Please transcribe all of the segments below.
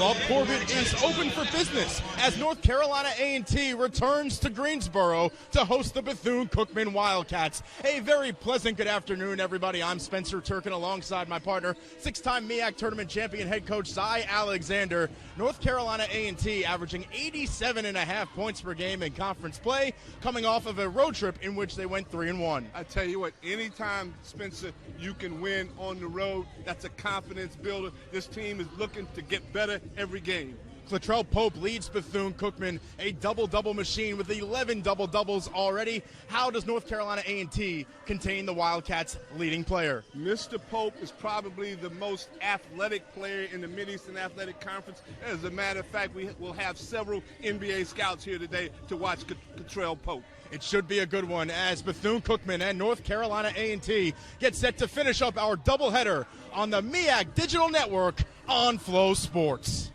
Club Corbett is open for business as North Carolina A&T returns to Greensboro to host the Bethune-Cookman Wildcats. A very pleasant good afternoon, everybody. I'm Spencer Turkin alongside my partner, six-time MEAC tournament champion head coach Cy Alexander. North Carolina A&T averaging 87.5 points per game in conference play, coming off of a road trip in which they went 3-1. I tell you what, anytime, Spencer, you can win on the road, that's a confidence builder. This team is looking to get better every game. Latrell Pope leads Bethune-Cookman, a double-double machine with 11 double-doubles already. How does North Carolina A&T contain the Wildcats' leading player? Mr. Pope is probably the most athletic player in the Mid-Eastern Athletic Conference. As a matter of fact, we will have several NBA scouts here today to watch Latrell Pope. It should be a good one as Bethune-Cookman and North Carolina A&T get set to finish up our doubleheader on the MEAC Digital Network on Flo Sports.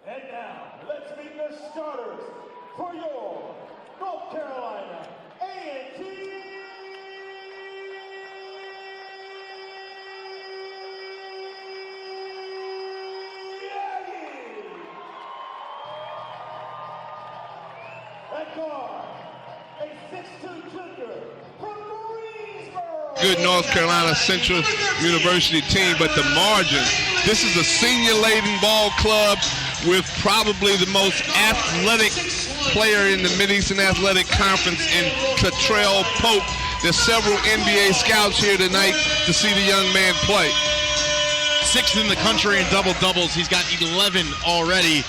And now, let's meet the starters for your North Carolina A&T Aggies. At guard, a 6'2" junior from Greensboro. Good North Carolina Central University team, but the margin, this is a senior-laden ball club with probably the most athletic player in the Mid-Eastern Athletic Conference in Latrell Pope. There's several NBA scouts here tonight to see the young man play. Sixth in the country in double-doubles. He's got 11 already.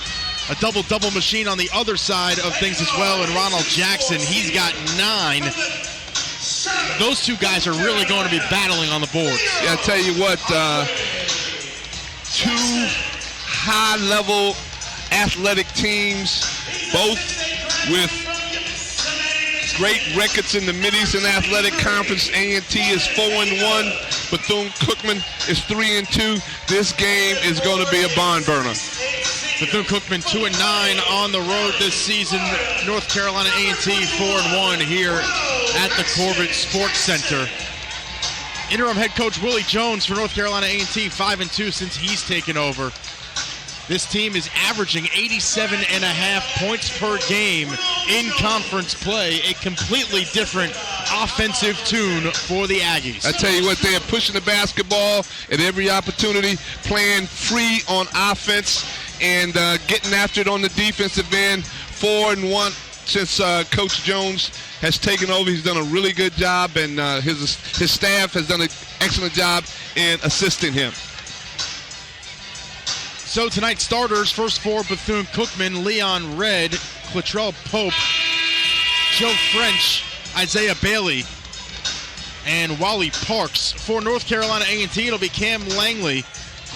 A double-double machine on the other side of things as well. And Ronald Jackson, he's got 9. Those two guys are really going to be battling on the boards. Yeah, I tell you what, two high-level athletic teams, both with great records in the Mid-Eastern Athletic Conference. A&T is 4-1. Bethune-Cookman is 3-2. This game is going to be a barn burner. Bethune-Cookman 2-9 on the road this season. North Carolina A&T 4-1 here at the Corbett Sports Center. Interim head coach Willie Jones for North Carolina A&T 5-2 since he's taken over. This team is averaging 87.5 points per game in conference play, a completely different offensive tune for the Aggies. I tell you what, they are pushing the basketball at every opportunity, playing free on offense, and getting after it on the defensive end. 4-1 since Coach Jones has taken over. He's done a really good job, and his staff has done an excellent job in assisting him. So tonight's starters, first for Bethune-Cookman, Leon Red, Latrell Pope, Joe French, Isaiah Bailey, and Wally Parks. For North Carolina A&T, it'll be Cam Langley,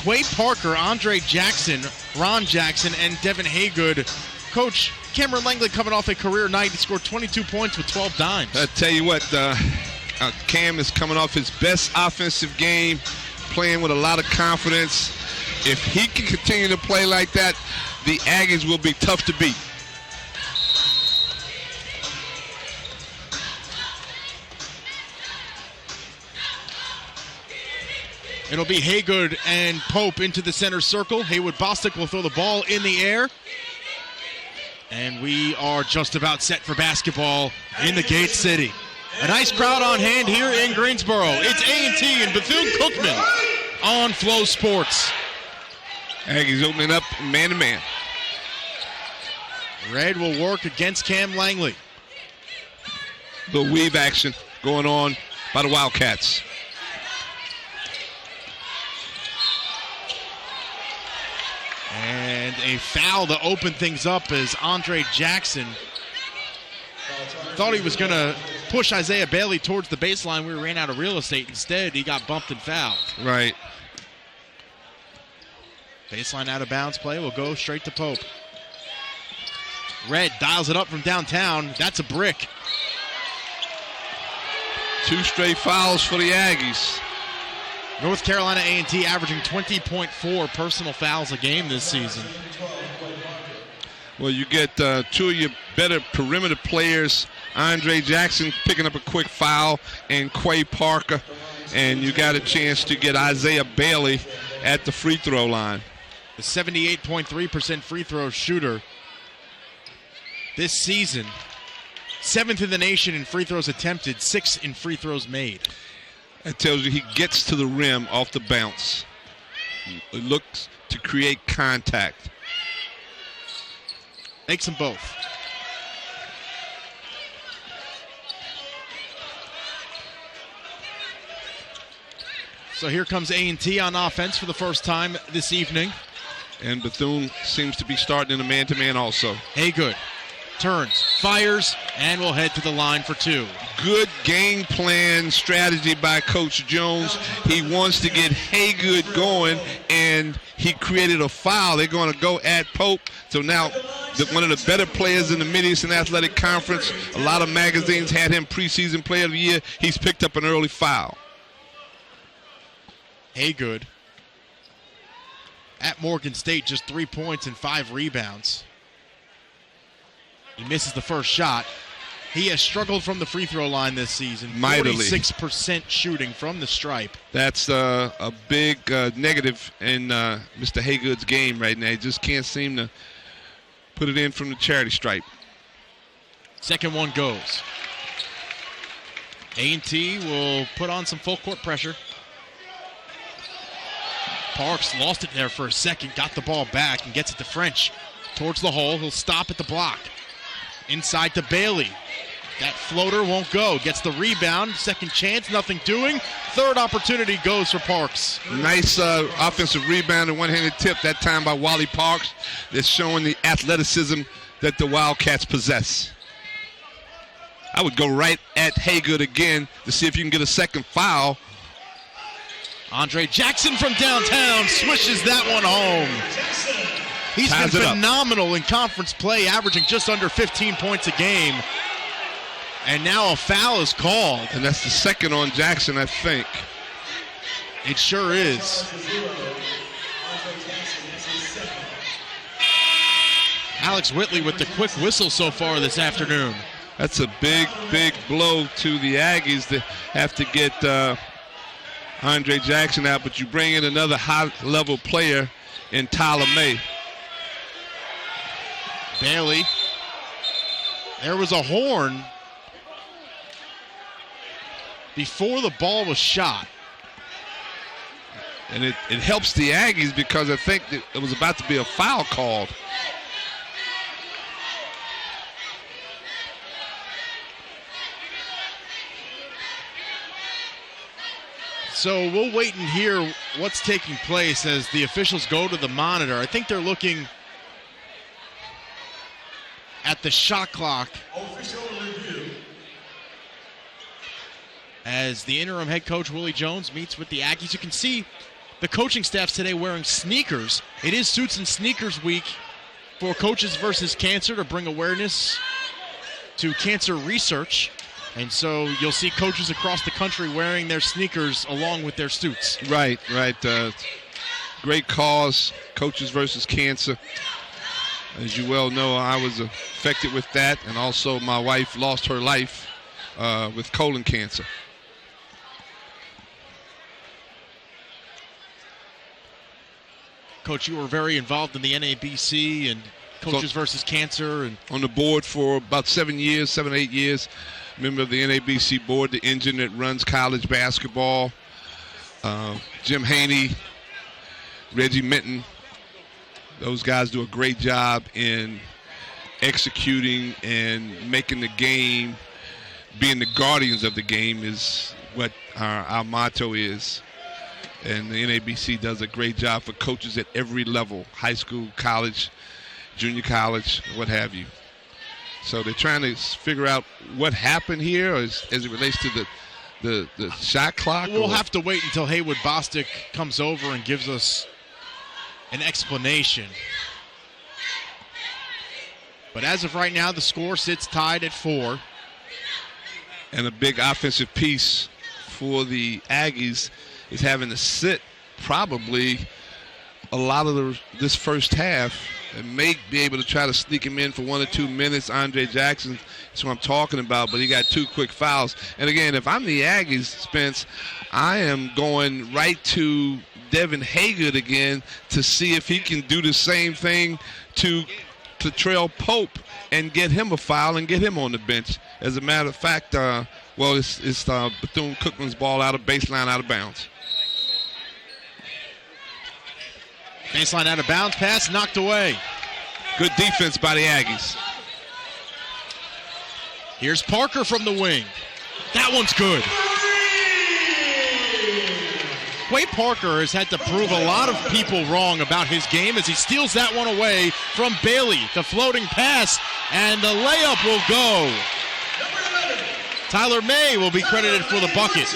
Quay Parker, Andre Jackson, Ron Jackson, and Devin Haygood. Coach, Cameron Langley coming off a career night. He scored 22 points with 12 dimes. I tell you what, Cam is coming off his best offensive game, playing with a lot of confidence. If he can continue to play like that, the Aggies will be tough to beat. It'll be Haygood and Pope into the center circle. Haywood Bostic will throw the ball in the air. And we are just about set for basketball in the Gate City. A nice crowd on hand here in Greensboro. It's A&T and Bethune-Cookman on Flo Sports. Aggies opening up man-to-man. Red will work against Cam Langley. The weave action going on by the Wildcats. And a foul to open things up as Andre Jackson thought he was going to push Isaiah Bailey towards the baseline. We ran out of real estate. Instead, he got bumped and fouled. Right. Baseline out of bounds play will go straight to Pope. Red dials it up from downtown. That's a brick. 2 straight fouls for the Aggies. North Carolina A&T averaging 20.4 personal fouls a game this season. Well, you get 2 of your better perimeter players, Andre Jackson picking up a quick foul, and Quay Parker, and you got a chance to get Isaiah Bailey at the free throw line. The 78.3% free throw shooter this season. 7th in the nation in free throws attempted, 6th in free throws made. That tells you he gets to the rim off the bounce. It looks to create contact. Makes them both. So here comes A&T on offense for the first time this evening. And Bethune seems to be starting in a man-to-man also. Haygood turns, fires, and will head to the line for 2. Good game plan strategy by Coach Jones. He wants to get Haygood going, and he created a foul. They're going to go at Pope. So now one of the better players in the Mid-Eastern Athletic Conference. A lot of magazines had him preseason player of the year. He's picked up an early foul. Haygood at Morgan State, just 3 points and 5 rebounds. He misses the first shot. He has struggled from the free throw line this season. Mightily. 46% shooting from the stripe. That's a big negative in Mr. Haygood's game right now. He just can't seem to put it in from the charity stripe. Second one goes. A&T will put on some full court pressure. Parks lost it there for a second, got the ball back and gets it to French. Towards the hole, he'll stop at the block. Inside to Bailey. That floater won't go. Gets the rebound. Second chance, nothing doing. Third opportunity goes for Parks. Nice offensive rebound and one-handed tip that time by Wally Parks. That's showing the athleticism that the Wildcats possess. I would go right at Haygood again to see if you can get a second foul. Andre Jackson from downtown swishes that one home. He's Ties been phenomenal in conference play, averaging just under 15 points a game. And now a foul is called. And that's the second on Jackson, I think. It sure is. Alex Whitley with the quick whistle so far this afternoon. That's a big, big blow to the Aggies to have to get Andre Jackson out, but you bring in another high-level player in Tyler May. Bailey. There was a horn before the ball was shot. And it helps the Aggies because I think that it was about to be a foul called. So we'll wait and hear what's taking place as the officials go to the monitor. I think they're looking at the shot clock as the interim head coach Willie Jones meets with the Aggies. You can see the coaching staffs today wearing sneakers. It is Suits and Sneakers Week for Coaches versus Cancer to bring awareness to cancer research. And so you'll see coaches across the country wearing their sneakers along with their suits. Right. Great cause, Coaches versus Cancer. As you well know, I was affected with that, and also my wife lost her life with colon cancer. Coach, you were very involved in the NABC and Coaches versus Cancer. And on the board for about 7 years, 8 years. Member of the NABC board, the engine that runs college basketball. Jim Haney, Reggie Minton, Those guys do a great job in executing and making the game, being the guardians of the game is what our motto is. And the NABC does a great job for coaches at every level, high school, college, junior college, what have you. So they're trying to figure out what happened here as it relates to the shot clock. We'll have to wait until Haywood Bostic comes over and gives us an explanation. But as of right now, the score sits tied at 4. And a big offensive piece for the Aggies is having to sit probably a lot of this first half and may be able to try to sneak him in for 1 or 2 minutes. Andre Jackson, that's what I'm talking about, but he got 2 quick fouls. And again, if I'm the Aggies, Spence, I am going right to Devin Haygood again to see if he can do the same thing to Trail Pope and get him a foul and get him on the bench. As a matter of fact, it's Bethune-Cookman's ball out of baseline, out of bounds. Baseline out of bounds, pass knocked away. Good defense by the Aggies. Here's Parker from the wing. That one's good. Quay Parker has had to prove a lot of people wrong about his game as he steals that one away from Bailey. The floating pass, and the layup will go. Tyler May will be credited for the bucket.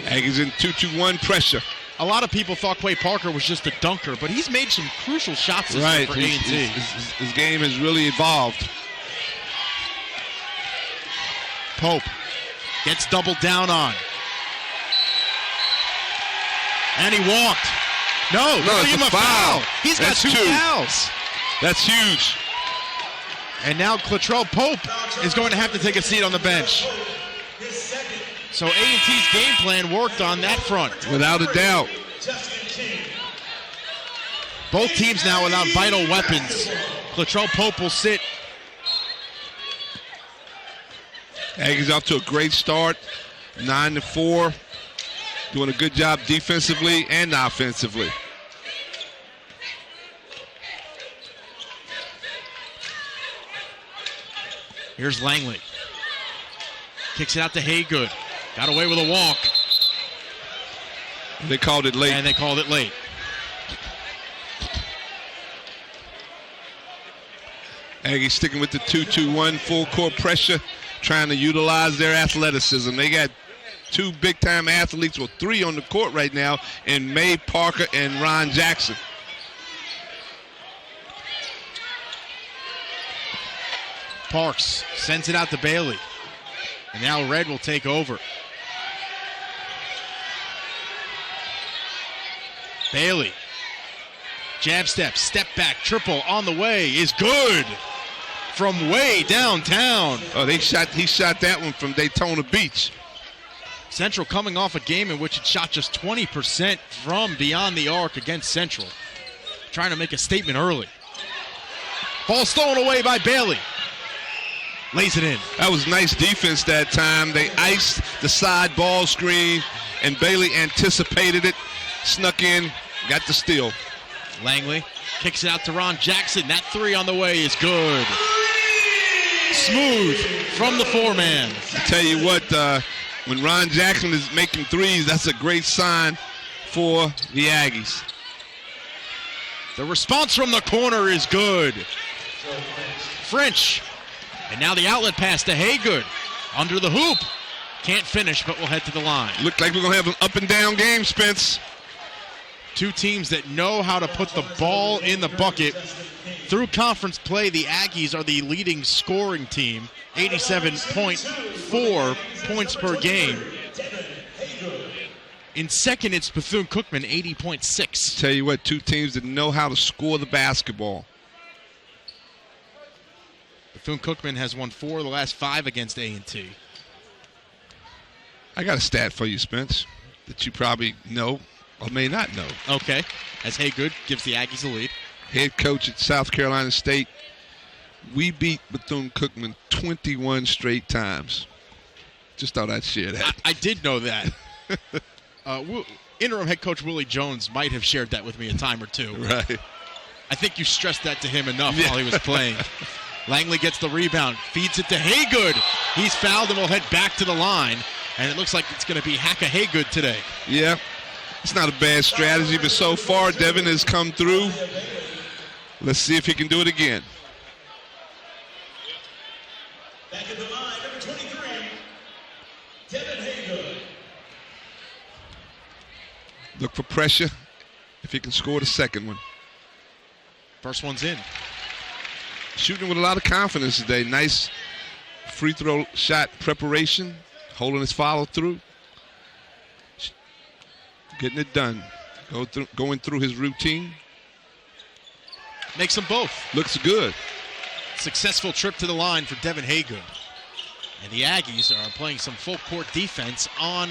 Aggies in 2-2-1 pressure. A lot of people thought Quay Parker was just a dunker, but he's made some crucial shots this year for A&T. His game has really evolved. Pope gets doubled down on. And he walked. No, it's give him a foul. He's got 2 fouls. That's huge. And now Latrell Pope is going to have to take a seat on the bench. So A&T's game plan worked on that front. Without a doubt. Both teams now without vital weapons. Latrell Pope will sit. Aggies off to a great start, 9-4. Doing a good job defensively and offensively. Here's Langley. Kicks it out to Haygood. Got away with a walk. They called it late. And they called it late. Aggies sticking with the 2-2-1 full court pressure, trying to utilize their athleticism. They got 2 big-time athletes, 3 on the court right now, in May Parker and Ron Jackson. Parks sends it out to Bailey. And now Red will take over. Bailey. Jab step, step back, triple on the way is good. From way downtown. Oh, he shot that one from Daytona Beach. Central coming off a game in which it shot just 20% from beyond the arc against Central. Trying to make a statement early. Ball stolen away by Bailey. Lays it in. That was nice defense that time. They iced the side ball screen, and Bailey anticipated it, snuck in, got the steal. Langley kicks it out to Ron Jackson. That 3 on the way is good. Smooth from the 4-man. I tell you what, when Ron Jackson is making threes, that's a great sign for the Aggies. The response from the corner is good. French. And now the outlet pass to Haygood. Under the hoop. Can't finish, but we'll head to the line. Look like we're going to have an up-and-down game, Spence. 2 teams that know how to put the ball in the bucket. Through conference play, the Aggies are the leading scoring team. 87.4 points per game. In second, it's Bethune-Cookman, 80.6. Tell you what, 2 teams that know how to score the basketball. Bethune-Cookman has won 4 of the last 5 against A&T. I got a stat for you, Spence, that you probably know or may not know. Okay. As Haygood gives the Aggies a lead. Head coach at South Carolina State. We beat Bethune-Cookman 21 straight times. Just thought I'd share that. I did know that. Interim head coach Willie Jones might have shared that with me a time or 2. Right. I think you stressed that to him enough while he was playing. Langley gets the rebound, feeds it to Haygood. He's fouled and will head back to the line. And it looks like it's going to be Hacka Haygood today. Yeah, it's not a bad strategy, but so far Devin has come through. Let's see if he can do it again. Back at the line, number 23, Devin Haygood. Look for pressure if he can score the second one. First one's in. Shooting with a lot of confidence today. Nice free throw shot preparation, holding his follow through, getting it done. Going through his routine. Makes them both. Looks good. Successful trip to the line for Devin Haygood. And the Aggies are playing some full court defense on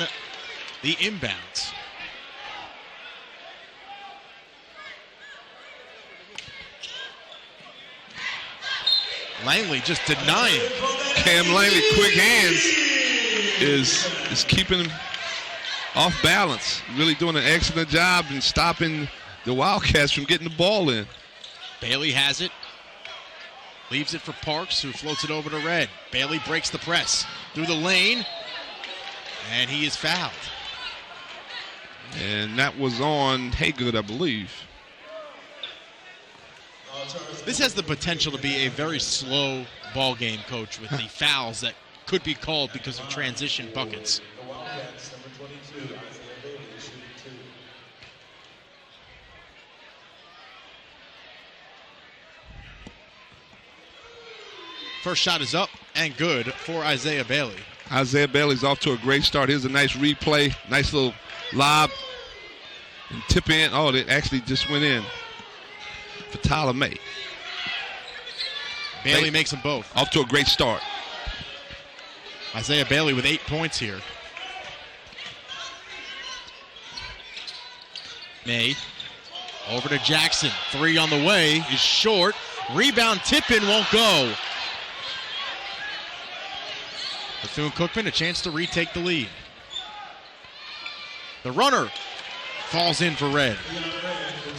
the inbounds. Langley just denying. Cam Langley, quick hands, is keeping him off balance. Really doing an excellent job in stopping the Wildcats from getting the ball in. Bailey has it. Leaves it for Parks, who floats it over to Red. Bailey breaks the press through the lane, and he is fouled. And that was on Haygood, I believe. This has the potential to be a very slow ball game, Coach, with the fouls that could be called because of transition buckets. First shot is up and good for Isaiah Bailey. Isaiah Bailey's off to a great start. Here's a nice replay, nice little lob and tip in. Oh, it actually just went in for Tyler May. Bailey makes them both. Off to a great start. Isaiah Bailey with 8 points here. May over to Jackson. 3 on the way is short. Rebound tip-in won't go. Bethune-Cookman a chance to retake the lead. The runner falls in for Red.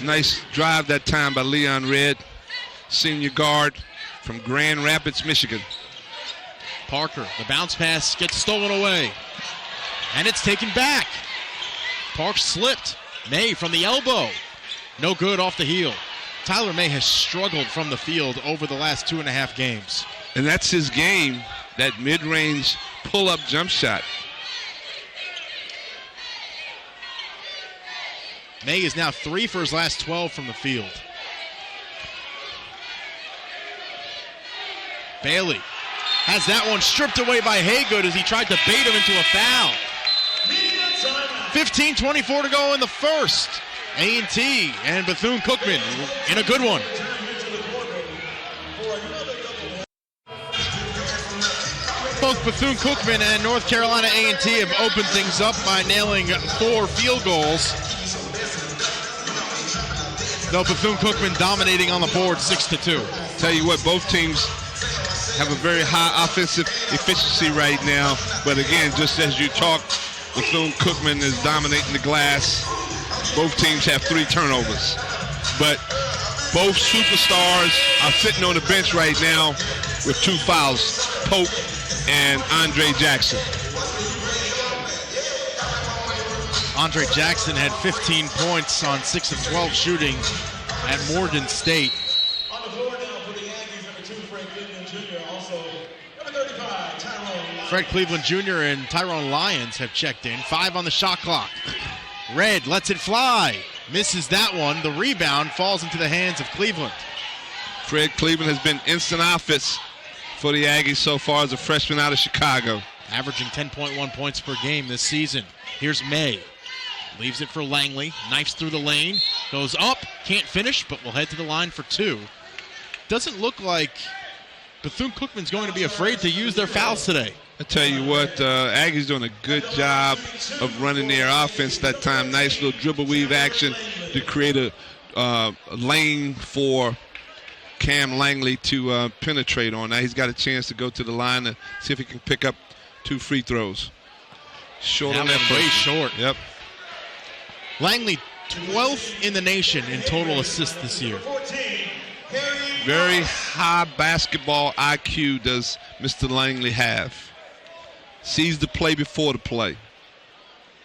Nice drive that time by Leon Red, senior guard from Grand Rapids, Michigan. Parker, the bounce pass gets stolen away. And it's taken back. Parks slipped. May from the elbow. No good off the heel. Tyler May has struggled from the field over the last 2.5 games. And that's his game, that mid-range pull-up jump shot. May is now 3 for his last 12 from the field. Bailey has that one stripped away by Haygood as he tried to bait him into a foul. 15:24 to go in the first. A&T and Bethune-Cookman in a good one. Both Bethune-Cookman and North Carolina A&T have opened things up by nailing 4 field goals. Though Bethune-Cookman dominating on the board 6-2. Tell you what, both teams have a very high offensive efficiency right now. But again, just as you talked, Bethune-Cookman is dominating the glass. Both teams have 3 turnovers. But both superstars are sitting on the bench right now with 2 fouls, Pope and Andre Jackson. Andre Jackson had 15 points on 6 of 12 shooting at Morgan State. On the floor now for the Aggies, number 2, Fred Cleveland Jr. Also, number 35, Tyrone Lyons. Fred Cleveland Jr. and Tyrone Lyons have checked in. 5 on the shot clock. Red lets it fly. Misses that one. The rebound falls into the hands of Cleveland. Fred Cleveland has been instant offense for the Aggies so far as a freshman out of Chicago. Averaging 10.1 points per game this season. Here's May. Leaves it for Langley. Knifes through the lane. Goes up. Can't finish, but will head to the line for 2. Doesn't look like Bethune-Cookman's going to be afraid to use their fouls today. I tell you what, Aggies doing a good job of running their offense that time. Nice little dribble weave action to create a lane for Cam Langley to penetrate on. Now he's got a chance to go to the line to see if he can pick up 2 free throws. Short on that way first. short. Yep. Langley 12th in the nation in total assists this year. Very high basketball IQ does Mr. Langley have. Sees the play before the play.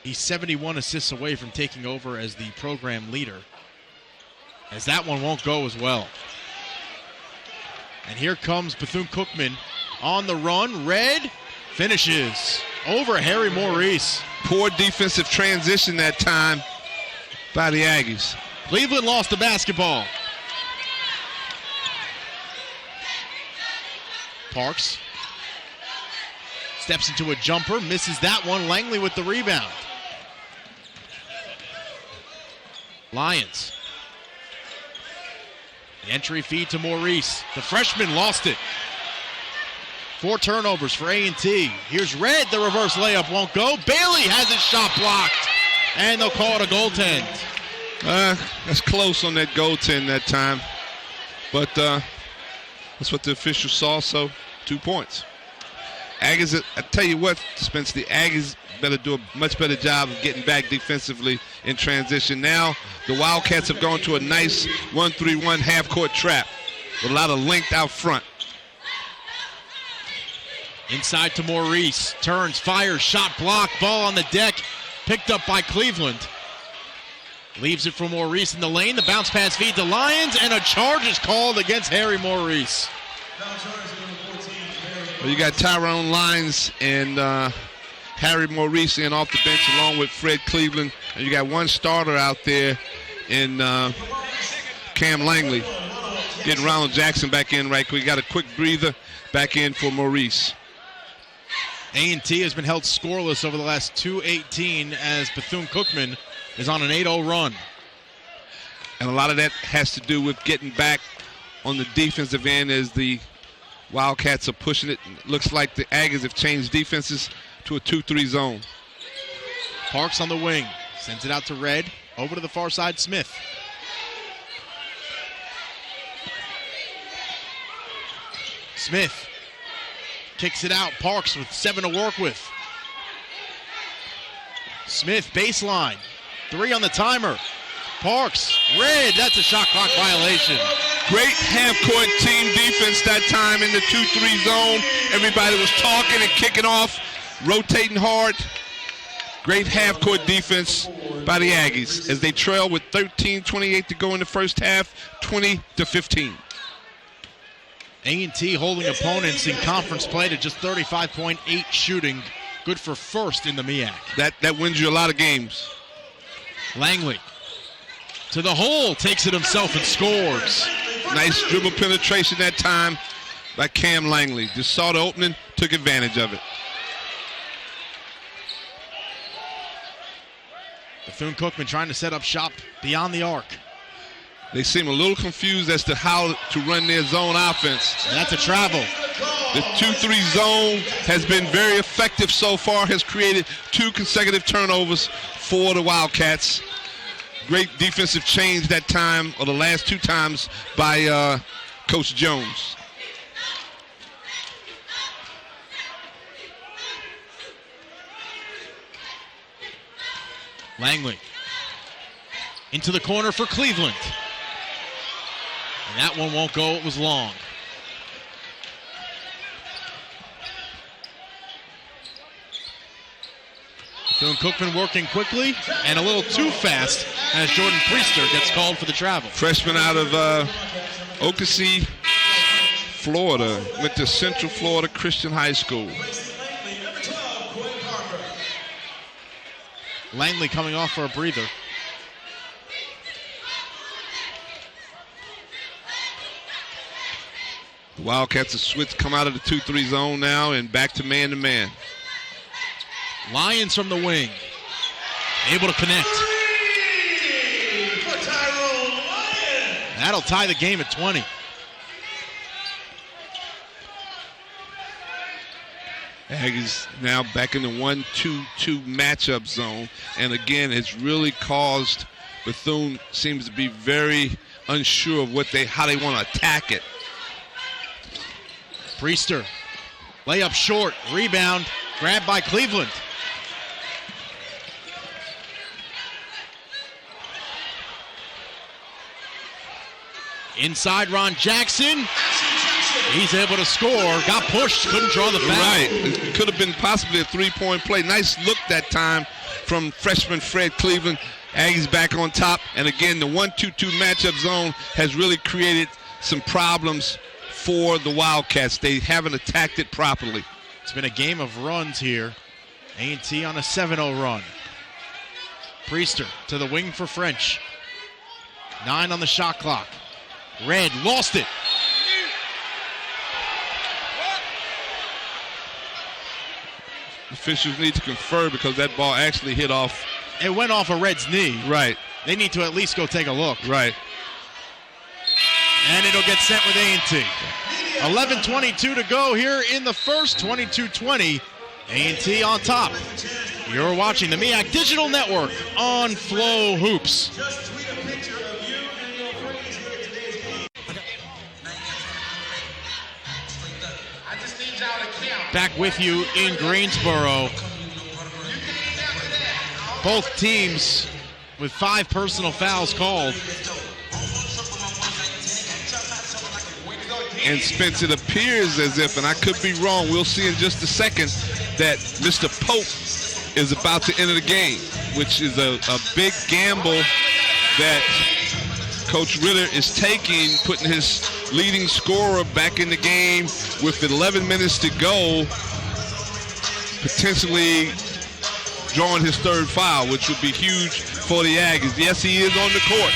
He's 71 assists away from taking over as the program leader, as that one won't go as well. And here comes Bethune-Cookman on the run. Red finishes over Harry Maurice. Poor defensive transition that time by the Aggies. Cleveland lost the basketball. Parks steps into a jumper, misses that one. Langley with the rebound. Lions. The entry feed to Maurice. The freshman lost it. 4 turnovers for A&T. Here's Red. The reverse layup won't go. Bailey has his shot blocked. And they'll call it a goaltend. That's close on that goaltend that time. But that's what the official saw, so 2 points. Aggies, I tell you what, Spence, the Aggies better do a much better job of getting back defensively in transition. Now the Wildcats have gone to a nice 1-3-1 half-court trap with a lot of length out front. Inside to Maurice. Turns, fires, shot blocked. Ball on the deck. Picked up by Cleveland. Leaves it for Maurice in the lane. The bounce pass feed to Lions, and a charge is called against Harry Maurice. Well, you got Tyrone Lyons and Harry Maurice in off the bench along with Fred Cleveland. And you got one starter out there in Cam Langley. Getting Ronald Jackson back in right quick. Got a quick breather back in for Maurice. A&T has been held scoreless over the last 2:18 as Bethune-Cookman is on an 8-0 run. And a lot of that has to do with getting back on the defensive end as the Wildcats are pushing it. Looks like the Aggies have changed defenses to a 2-3 zone. Parks on the wing. Sends it out to Red. Over to the far side, Smith. Smith kicks it out. Parks with 7 to work with. Smith, baseline. 3 on the timer. Parks, Red, that's a shot clock violation. Great half-court team defense that time in the 2-3 zone. Everybody was talking and kicking off, rotating hard. Great half-court defense by the Aggies as they trail with 13:28 to go in the first half, 20-15. A&T holding opponents in conference play to just 35.8 shooting. Good for first in the MEAC. That wins you a lot of games. Langley to the hole, takes it himself and scores. Nice dribble penetration that time by Cam Langley. Just saw the opening, took advantage of it. Bethune-Cookman trying to set up shop beyond the arc. They seem a little confused as to how to run their zone offense. And that's a travel. The 2-3 zone has been very effective so far, has created 2 consecutive turnovers for the Wildcats. Great defensive change that time, or the last 2 times, by Coach Jones. Langley into the corner for Cleveland. And that one won't go, it was long. Bethune-Cookman working quickly and a little too fast as Jordan Priester gets called for the travel. Freshman out of Okasee, Florida. Went to Central Florida Christian High School. Langley coming off for a breather. The Wildcats have switched, come out of the 2-3 zone now and back to man-to-man. Lions from the wing. Able to connect. That'll tie the game at 20. Aggies now back in the 1-2-2 matchup zone. And again, it's really caused Bethune seems to be very unsure of how they want to attack it. Priester, layup short, rebound, grabbed by Cleveland. Inside, Ron Jackson. He's able to score. Got pushed. Couldn't draw the foul. Right. It could have been possibly a three-point play. Nice look that time from freshman Fred Cleveland. Aggies back on top. And again, the 1-2-2 matchup zone has really created some problems for the Wildcats. They haven't attacked it properly. It's been a game of runs here. A&T on a 7-0 run. Priester to the wing for French. 9 on the shot clock. Red lost it. Officials need to confer because that ball actually hit off. It went off of Red's knee. Right. They need to at least go take a look. Right. And it'll get sent with A&T. 11:22 to go here in the first. 22-20. A&T on top. You're watching the MEAC Digital Network on FloHoops. Back with you in Greensboro. Both teams with 5 personal fouls called. And Spence, it appears as if, and I could be wrong, we'll see in just a second, that Mr. Pope is about to enter the game, which is a big gamble that Coach Ritter is taking, putting his leading scorer back in the game with 11 minutes to go, potentially drawing his 3rd foul, which would be huge for the Aggies. Yes, he is on the court.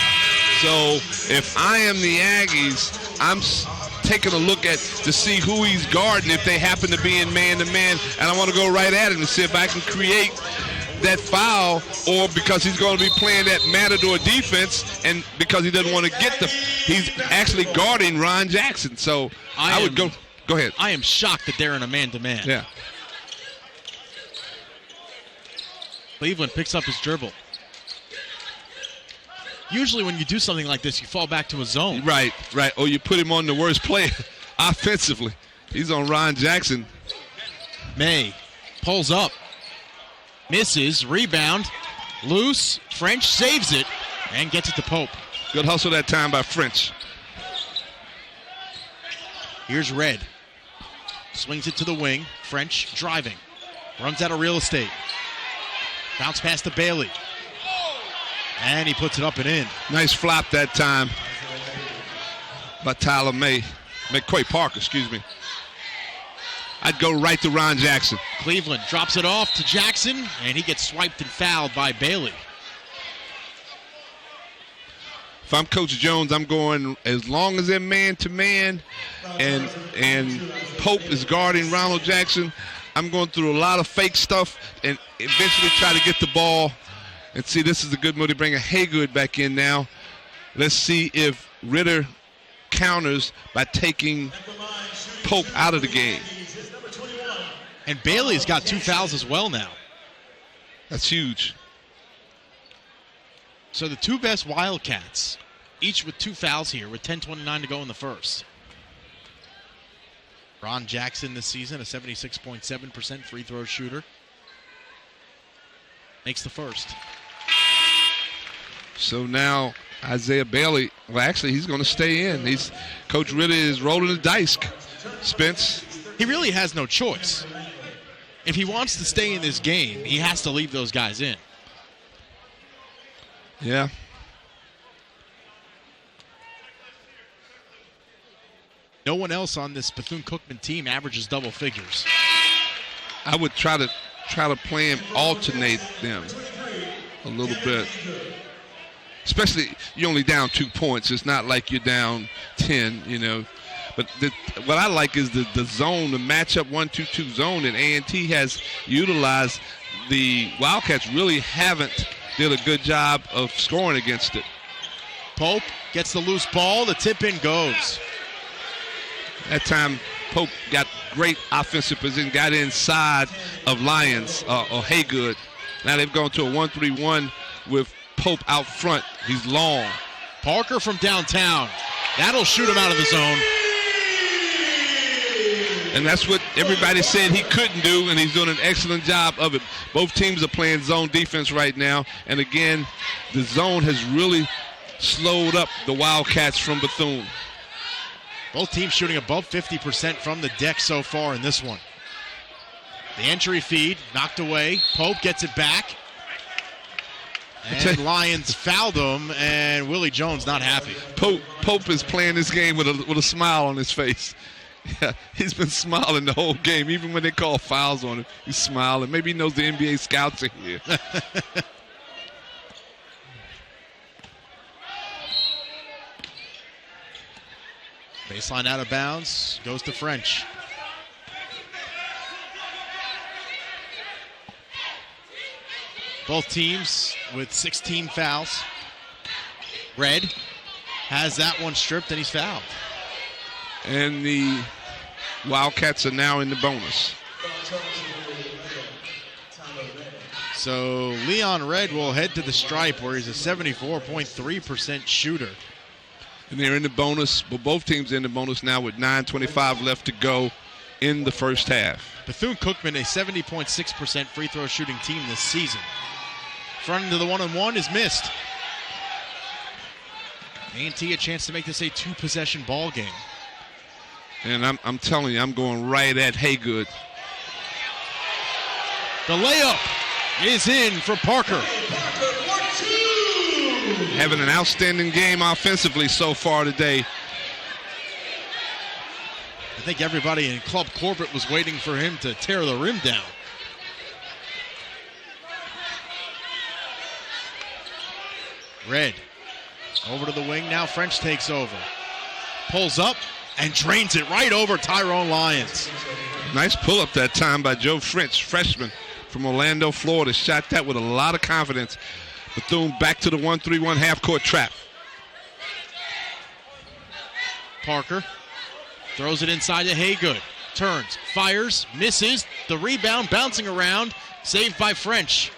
So if I am the Aggies, I'm taking a look at to see who he's guarding if they happen to be in man-to-man, and I want to go right at him and see if I can create that foul, or because he's going to be playing that matador defense, and because he doesn't want to get he's actually guarding Ron Jackson. So I would go ahead. I am shocked that they're in a man-to-man. Yeah. Cleveland picks up his dribble. Usually when you do something like this, you fall back to a zone. Right. Or you put him on the worst player offensively. He's on Ron Jackson. May pulls up. Misses. Rebound. Loose. French saves it and gets it to Pope. Good hustle that time by French. Here's Red. Swings it to the wing. French driving. Runs out of real estate. Bounce pass to Bailey. And he puts it up and in. Nice flop that time by Tyler McQuay Parker, excuse me. I'd go right to Ron Jackson. Cleveland drops it off to Jackson, and he gets swiped and fouled by Bailey. If I'm Coach Jones, I'm going as long as they're man-to-man and Pope is guarding Ronald Jackson, I'm going through a lot of fake stuff and eventually try to get the ball. And see, this is a good move to bring a Haygood back in now. Let's see if Ritter counters by taking Pope out of the game. And Bailey's got 2 fouls as well now. That's huge. So the 2 best Wildcats, each with 2 fouls here with 10:29 to go in the first. Ron Jackson this season, a 76.7% free throw shooter. Makes the first. So now Isaiah Bailey, well, actually, he's going to stay in. Coach Ritter is rolling the dice, Spence. He really has no choice. If he wants to stay in this game, he has to leave those guys in. Yeah. No one else on this Bethune-Cookman team averages double figures. I would try to play him, alternate them a little bit. Especially, you're only down 2 points. It's not like you're down 10, you know. But what I like is the zone, the matchup 1-2-2 zone that A&T has utilized. The Wildcats really haven't did a good job of scoring against it. Pope gets the loose ball. The tip-in goes. That time, Pope got great offensive position, got inside of Lyons or Haygood. Now they've gone to a 1-3-1 with Pope out front. He's long. Parker from downtown. That'll shoot him out of the zone. And that's what everybody said he couldn't do, and he's doing an excellent job of it. Both teams are playing zone defense right now. And again, the zone has really slowed up the Wildcats from Bethune. Both teams shooting above 50% from the deck so far in this one. The entry feed knocked away. Pope gets it back. And Lions fouled him, and Willie Jones not happy. Pope is playing this game with a smile on his face. Yeah, he's been smiling the whole game. Even when they call fouls on him, he's smiling. Maybe he knows the NBA scouts are here. Baseline out of bounds. Goes to French. Both teams with 16 fouls. Red has that one stripped, and he's fouled. And the Wildcats are now in the bonus. So Leon Red will head to the stripe where he's a 74.3% shooter. And they're in the bonus. Well, both teams are in the bonus now with 9:25 left to go in the first half. Bethune-Cookman, a 70.6% free throw shooting team this season. Front into the 1-on-1 is missed. A&T a chance to make this a two-possession ball game. And I'm telling you, I'm going right at Haygood. The layup is in for Parker. Having an outstanding game offensively so far today. I think everybody in Club Corbett was waiting for him to tear the rim down. Red over to the wing. Now French takes over. Pulls up and drains it right over Tyrone Lyons. Nice pull-up that time by Joe French, freshman from Orlando, Florida. Shot that with a lot of confidence. Bethune back to the 1-3-1 half-court trap. Parker throws it inside to Haygood. Turns, fires, misses. The rebound bouncing around. Saved by French.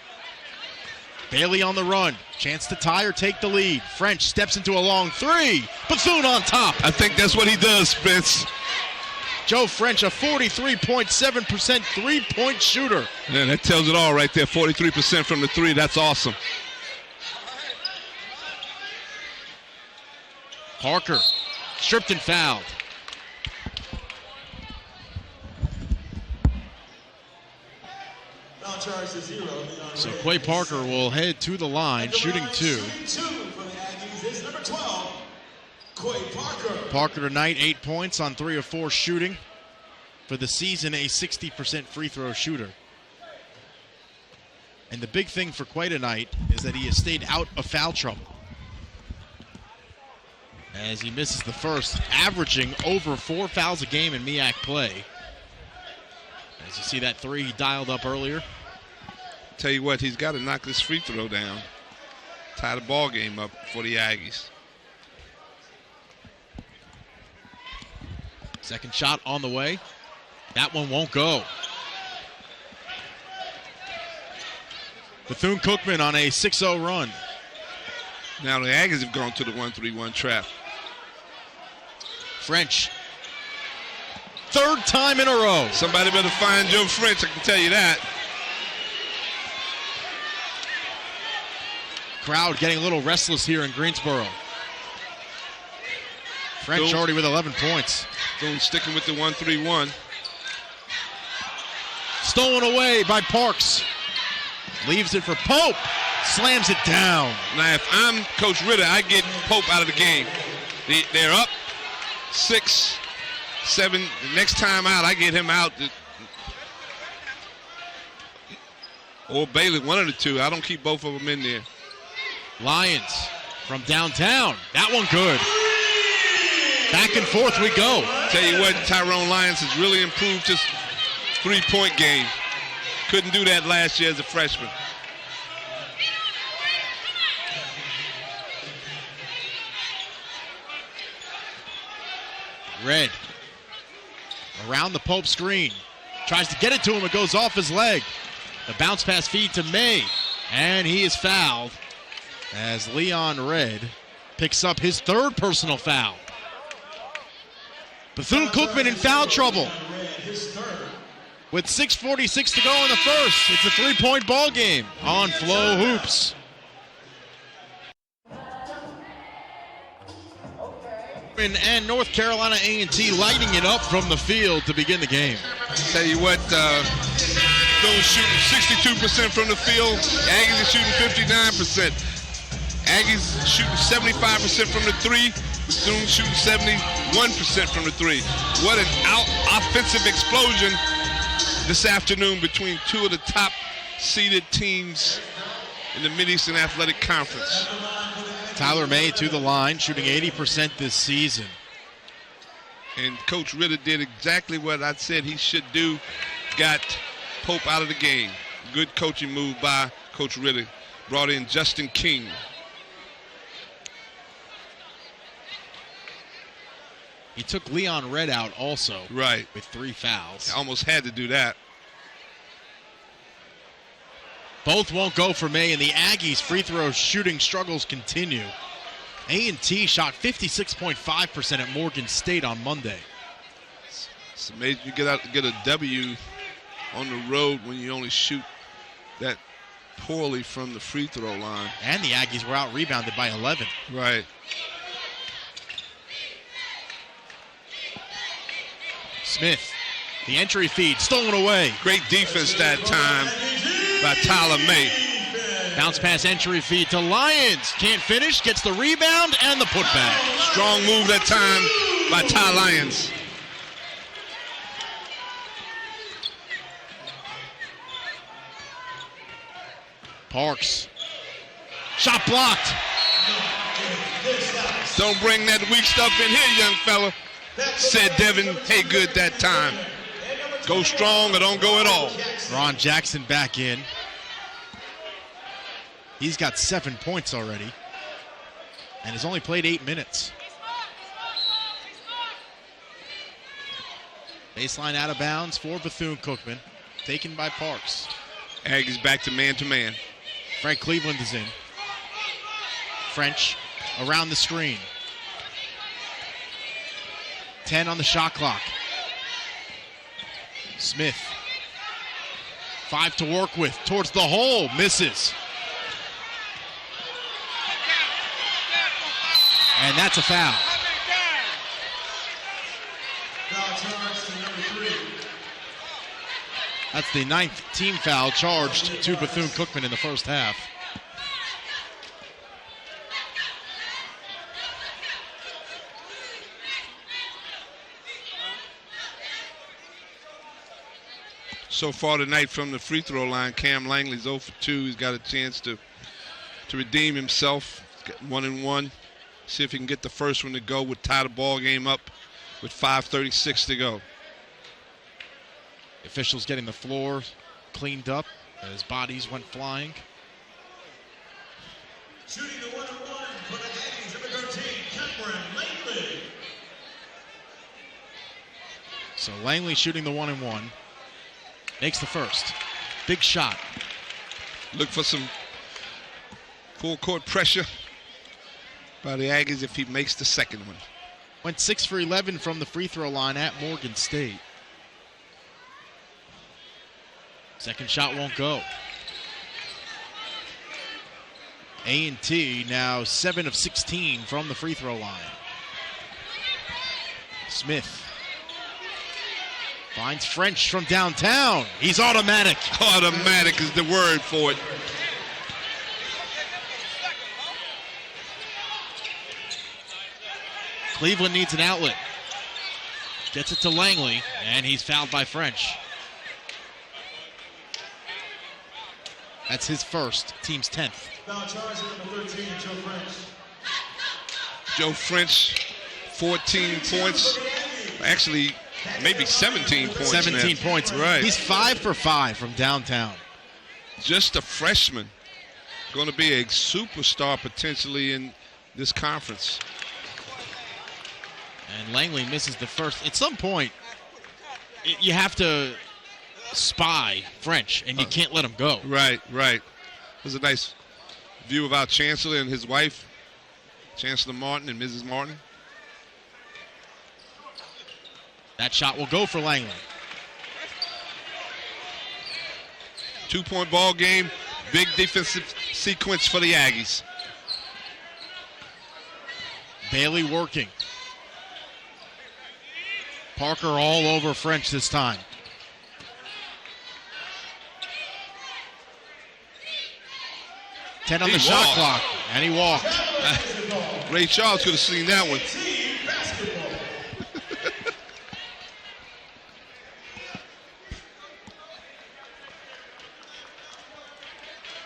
Bailey on the run. Chance to tie or take the lead. French steps into a long three. Bethune on top. I think that's what he does, Spence. Joe French, a 43.7% three-point shooter. Yeah, that tells it all right there. 43% from the three. That's awesome. Parker stripped and fouled. So Quay Parker will head to the line, shooting two. Parker tonight, 8 points on 3 of 4 shooting. For the season, a 60% free throw shooter. And the big thing for Quay tonight is that he has stayed out of foul trouble, as he misses the first, averaging over 4 fouls a game in MEAC play. As you see that three he dialed up earlier. Tell you what, he's got to knock this free throw down. Tie the ball game up for the Aggies. Second shot on the way. That one won't go. Bethune-Cookman on a 6-0 run. Now the Aggies have gone to the 1-3-1 trap. French. Third time in a row. Somebody better find Joe French, I can tell you that. Crowd getting a little restless here in Greensboro. French already with 11 points. Bethune sticking with the 1-3-1. Stolen away by Parks. Leaves it for Pope. Slams it down. Now, if I'm Coach Ritter, I get Pope out of the game. They're up 6, 7. The next time out, I get him out. Or Bailey, one of the two. I don't keep both of them in there. Lions from downtown. That one good. Back and forth we go. Tell you what, Tyrone Lyons has really improved his three-point game. Couldn't do that last year as a freshman. Red around the Pope screen. Tries to get it to him. It goes off his leg. The bounce pass feed to May. And he is fouled as Leon Red picks up his third personal foul. Bethune-Cookman in foul trouble. With 6:46 to go in the first, it's a three-point ball game on FloHoops. And North Carolina A&T lighting it up from the field to begin the game. Tell you what, those shooting 62% from the field. Aggies are shooting 59%. Aggies shooting 75% from the three. Bethune shooting 71% from the three. What an offensive explosion this afternoon between two of the top seeded teams in the Mid-Eastern Athletic Conference. Tyler May to the line, shooting 80% this season. And Coach Ritter did exactly what I said he should do. Got Pope out of the game. Good coaching move by Coach Ritter. Brought in Justin King. He took Leon Red out also. Right. With 3 fouls. Almost had to do that. Both won't go for May, and the Aggies' free throw shooting struggles continue. A&T shot 56.5% at Morgan State on Monday. It's amazing you get a W on the road when you only shoot that poorly from the free throw line. And the Aggies were out-rebounded by 11. Right. Smith, the entry feed, stolen away. Great defense that time by Tyler May. Bounce pass entry feed to Lyons. Can't finish, gets the rebound and the putback. Strong move that time by Ty Lyons. Parks. Shot blocked. Don't bring that weak stuff in here, young fella, said Devin Haygood that time. Go strong or don't go at all. Ron Jackson back in. He's got 7 points already and has only played 8 minutes. Baseline out of bounds for Bethune-Cookman. Taken by Parks. Aggies back to man-to-man. Frank Cleveland is in. French around the screen. 10 on the shot clock. Smith. 5 to work with. Towards the hole. Misses. And that's a foul. That's the 9th team foul charged to Bethune-Cookman in the first half. So far tonight from the free throw line, Cam Langley's 0 for 2. He's got a chance to redeem himself. Got 1 and 1. See if he can get the first one to go. Would tie the ball game up with 5:36 to go. Officials getting the floor cleaned up as bodies went flying. Shooting the 1-1 for the Aggies, number 13, Cameron Langley. So Langley shooting the 1-1. Makes the first. Big shot. Look for some full court pressure by the Aggies if he makes the second one. Went 6 for 11 from the free throw line at Morgan State. Second shot won't go. A&T now 7 of 16 from the free throw line. Smith finds French from downtown. He's automatic. Automatic is the word for it. Cleveland needs an outlet. Gets it to Langley, and he's fouled by French. That's his first, team's 10th. Foul charge number 13, Joe French. Joe French, 14 points. Actually, maybe 17 points. 17 points. Right. He's 5 for 5 from downtown. Just a freshman. Going to be a superstar potentially in this conference. And Langley misses the first. At some point, you have to spy French, and you can't let him go. Right, right. There's a nice view of our chancellor and his wife, Chancellor Martin and Mrs. Martin. That shot will go for Langley. 2-point ball game. Big defensive sequence for the Aggies. Bailey working. Parker all over French this time. Ten on the shot clock, and he walked. Ray Charles could have seen that one.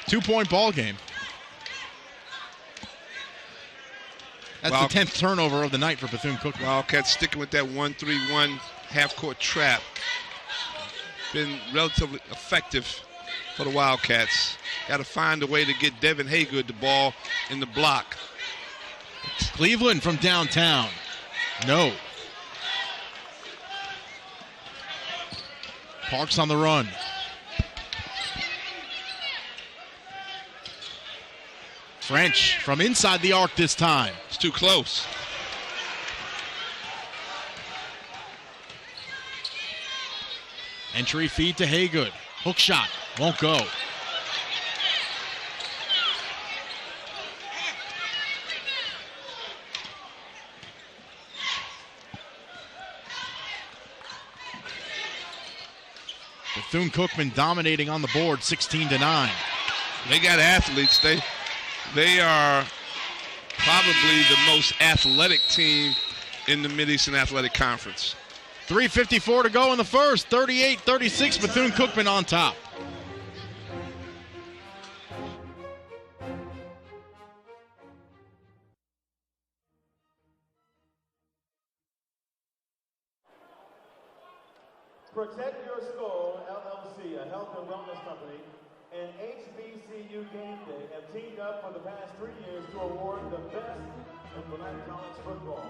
Two-point ball game. That's the 10th turnover of the night for Bethune-Cookman. Wildcats sticking with that 1-3-1 half-court trap. Been relatively effective for the Wildcats. Got to find a way to get Devin Haygood the ball in the block. Cleveland from downtown. No. Parks on the run. French from inside the arc this time. It's too close. Entry feed to Haygood. Hook shot. Won't go. Bethune-Cookman dominating on the board, 16-9. They got athletes. They are probably the most athletic team in the Mid-Eastern Athletic Conference. 3:54 to go in the first. 38-36, Bethune-Cookman on top. Protect Your Skull, LLC, a health and wellness company, and HBCU Game Day have teamed up for the past 3 years to award the best in black college football.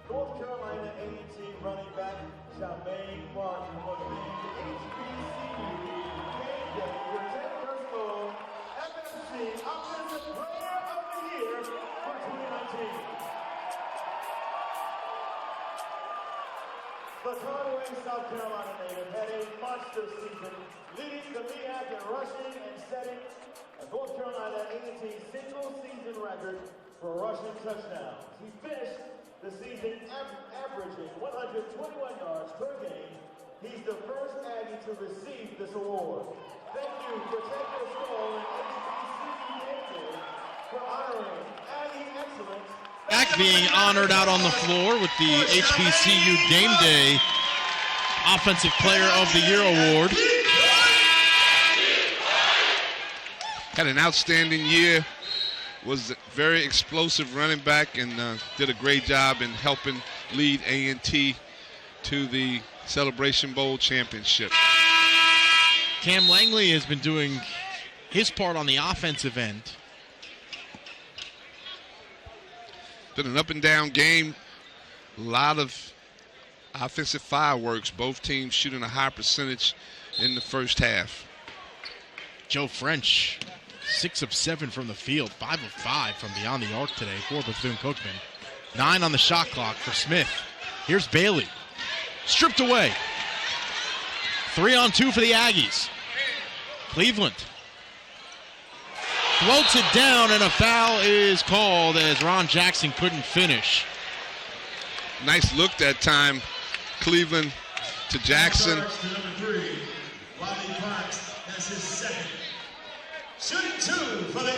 North Carolina A&T running back Jermaine Martin was named HBCU Game Day Protect Your Skull FFC Offensive Player of the Year for 2019. The Conway, South Carolina native had a monster season, leading the MEAC in rushing and setting a North Carolina A&T single-season record for rushing touchdowns. He finished the season averaging 121 yards per game. He's the first Aggie to receive this award. Thank you, Protect Your Skull and HBCU Game Day for honoring Aggie excellence. Back being honored out on the floor with the HBCU Game Day Offensive Player of the Year Award. Had an outstanding year. Was a very explosive running back and did a great job in helping lead A&T to the Celebration Bowl championship. Cam Langley has been doing his part on the offensive end. Been an up-and-down game. A lot of offensive fireworks. Both teams shooting a high percentage in the first half. Joe French, 6 of 7 from the field, 5 of 5 from beyond the arc today for Bethune-Cookman. 9 on the shot clock for Smith. Here's Bailey. Stripped away. 3-on-2 for the Aggies. Cleveland floats it down, and a foul is called as Ron Jackson couldn't finish. Nice look that time. Cleveland to Jackson.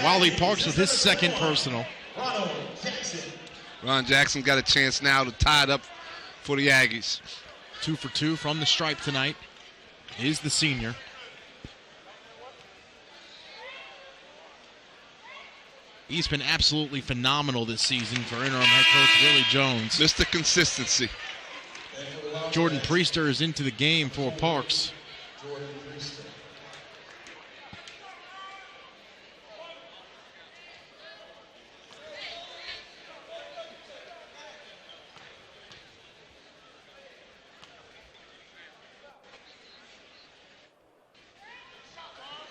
Wally Parks with his second personal. Ron Jackson got a chance now to tie it up for the Aggies. 2 for 2 from the stripe tonight is the senior. He's been absolutely phenomenal this season for interim head coach Willie Jones. Mr. Consistency. Jordan Priester is into the game for Parks.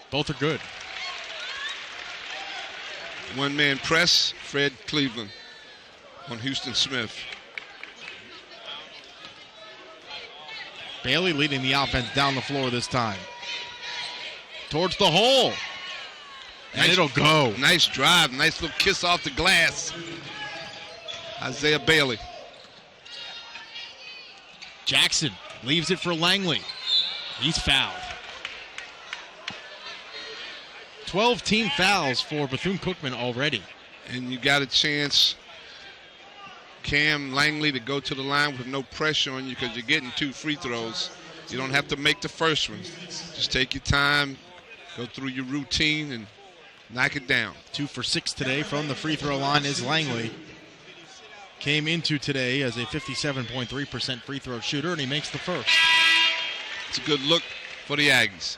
Both are good. One-man press, Fred Cleveland on Houston Smith. Bailey leading the offense down the floor this time. Towards the hole. And it'll go. Nice drive, nice little kiss off the glass. Isaiah Bailey. Jackson leaves it for Langley. He's fouled. 12 team fouls for Bethune-Cookman already. And you got a chance, Cam Langley, to go to the line with no pressure on you because you're getting 2 free throws. You don't have to make the first one. Just take your time, go through your routine, and knock it down. 2 for 6 today from the free throw line is Langley. Came into today as a 57.3% free throw shooter, and he makes the first. It's a good look for the Aggies.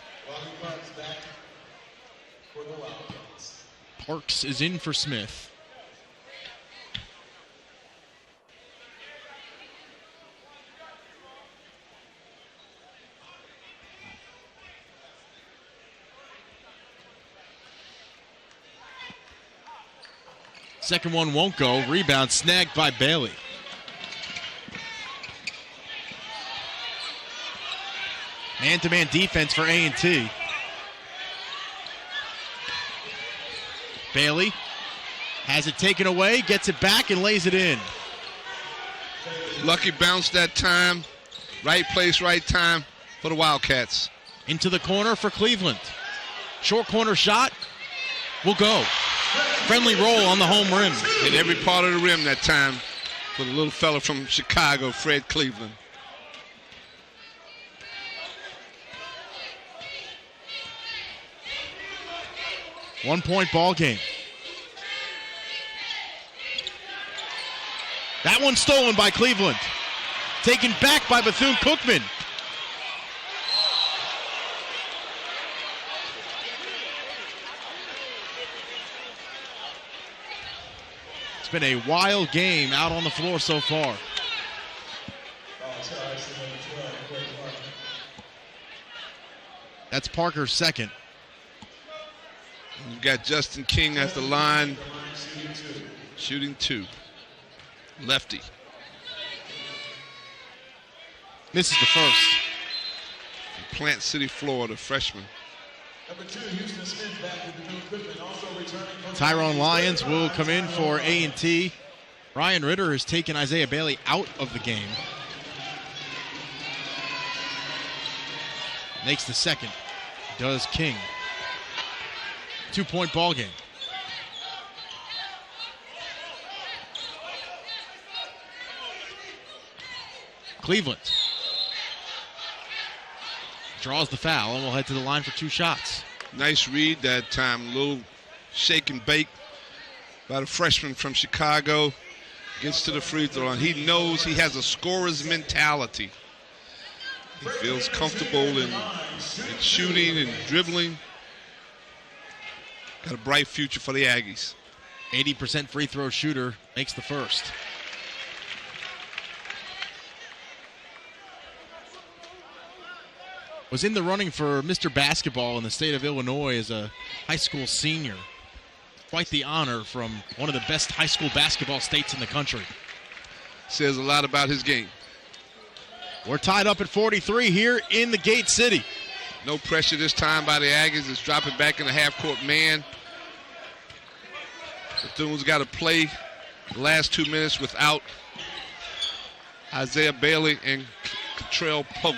Parks is in for Smith. Second one won't go. Rebound snagged by Bailey. Man-to-man defense for A&T. Bailey has it taken away, gets it back, and lays it in. Lucky bounce that time. Right place, right time for the Wildcats. Into the corner for Cleveland. Short corner shot will go. Friendly roll on the home rim. Hit every part of the rim that time for the little fella from Chicago, Fred Cleveland. One-point ball game. That one stolen by Cleveland. Taken back by Bethune-Cookman. It's been a wild game out on the floor so far. That's Parker's second. You've got Justin King at the line, shooting 2. Lefty. Misses the first. Plant City, Florida, freshman. Tyrone Lyons will come in for A&T. Ryan Ritter has taken Isaiah Bailey out of the game. Makes the second. Does King. 2-point ball game. Cleveland draws the foul and will head to the line for 2 shots. Nice read that time. A little shake and bake by the freshman from Chicago. Gets to the free throw line. He knows he has a scorer's mentality. He feels comfortable in shooting and dribbling. Got a bright future for the Aggies. 80% free throw shooter makes the first. Was in the running for Mr. Basketball in the state of Illinois as a high school senior. Quite the honor from one of the best high school basketball states in the country. Says a lot about his game. We're tied up at 43 here in the Gate City. No pressure this time by the Aggies. It's dropping back in the half-court man. Bethune's got to play the last 2 minutes without Isaiah Bailey and Catrell Pope.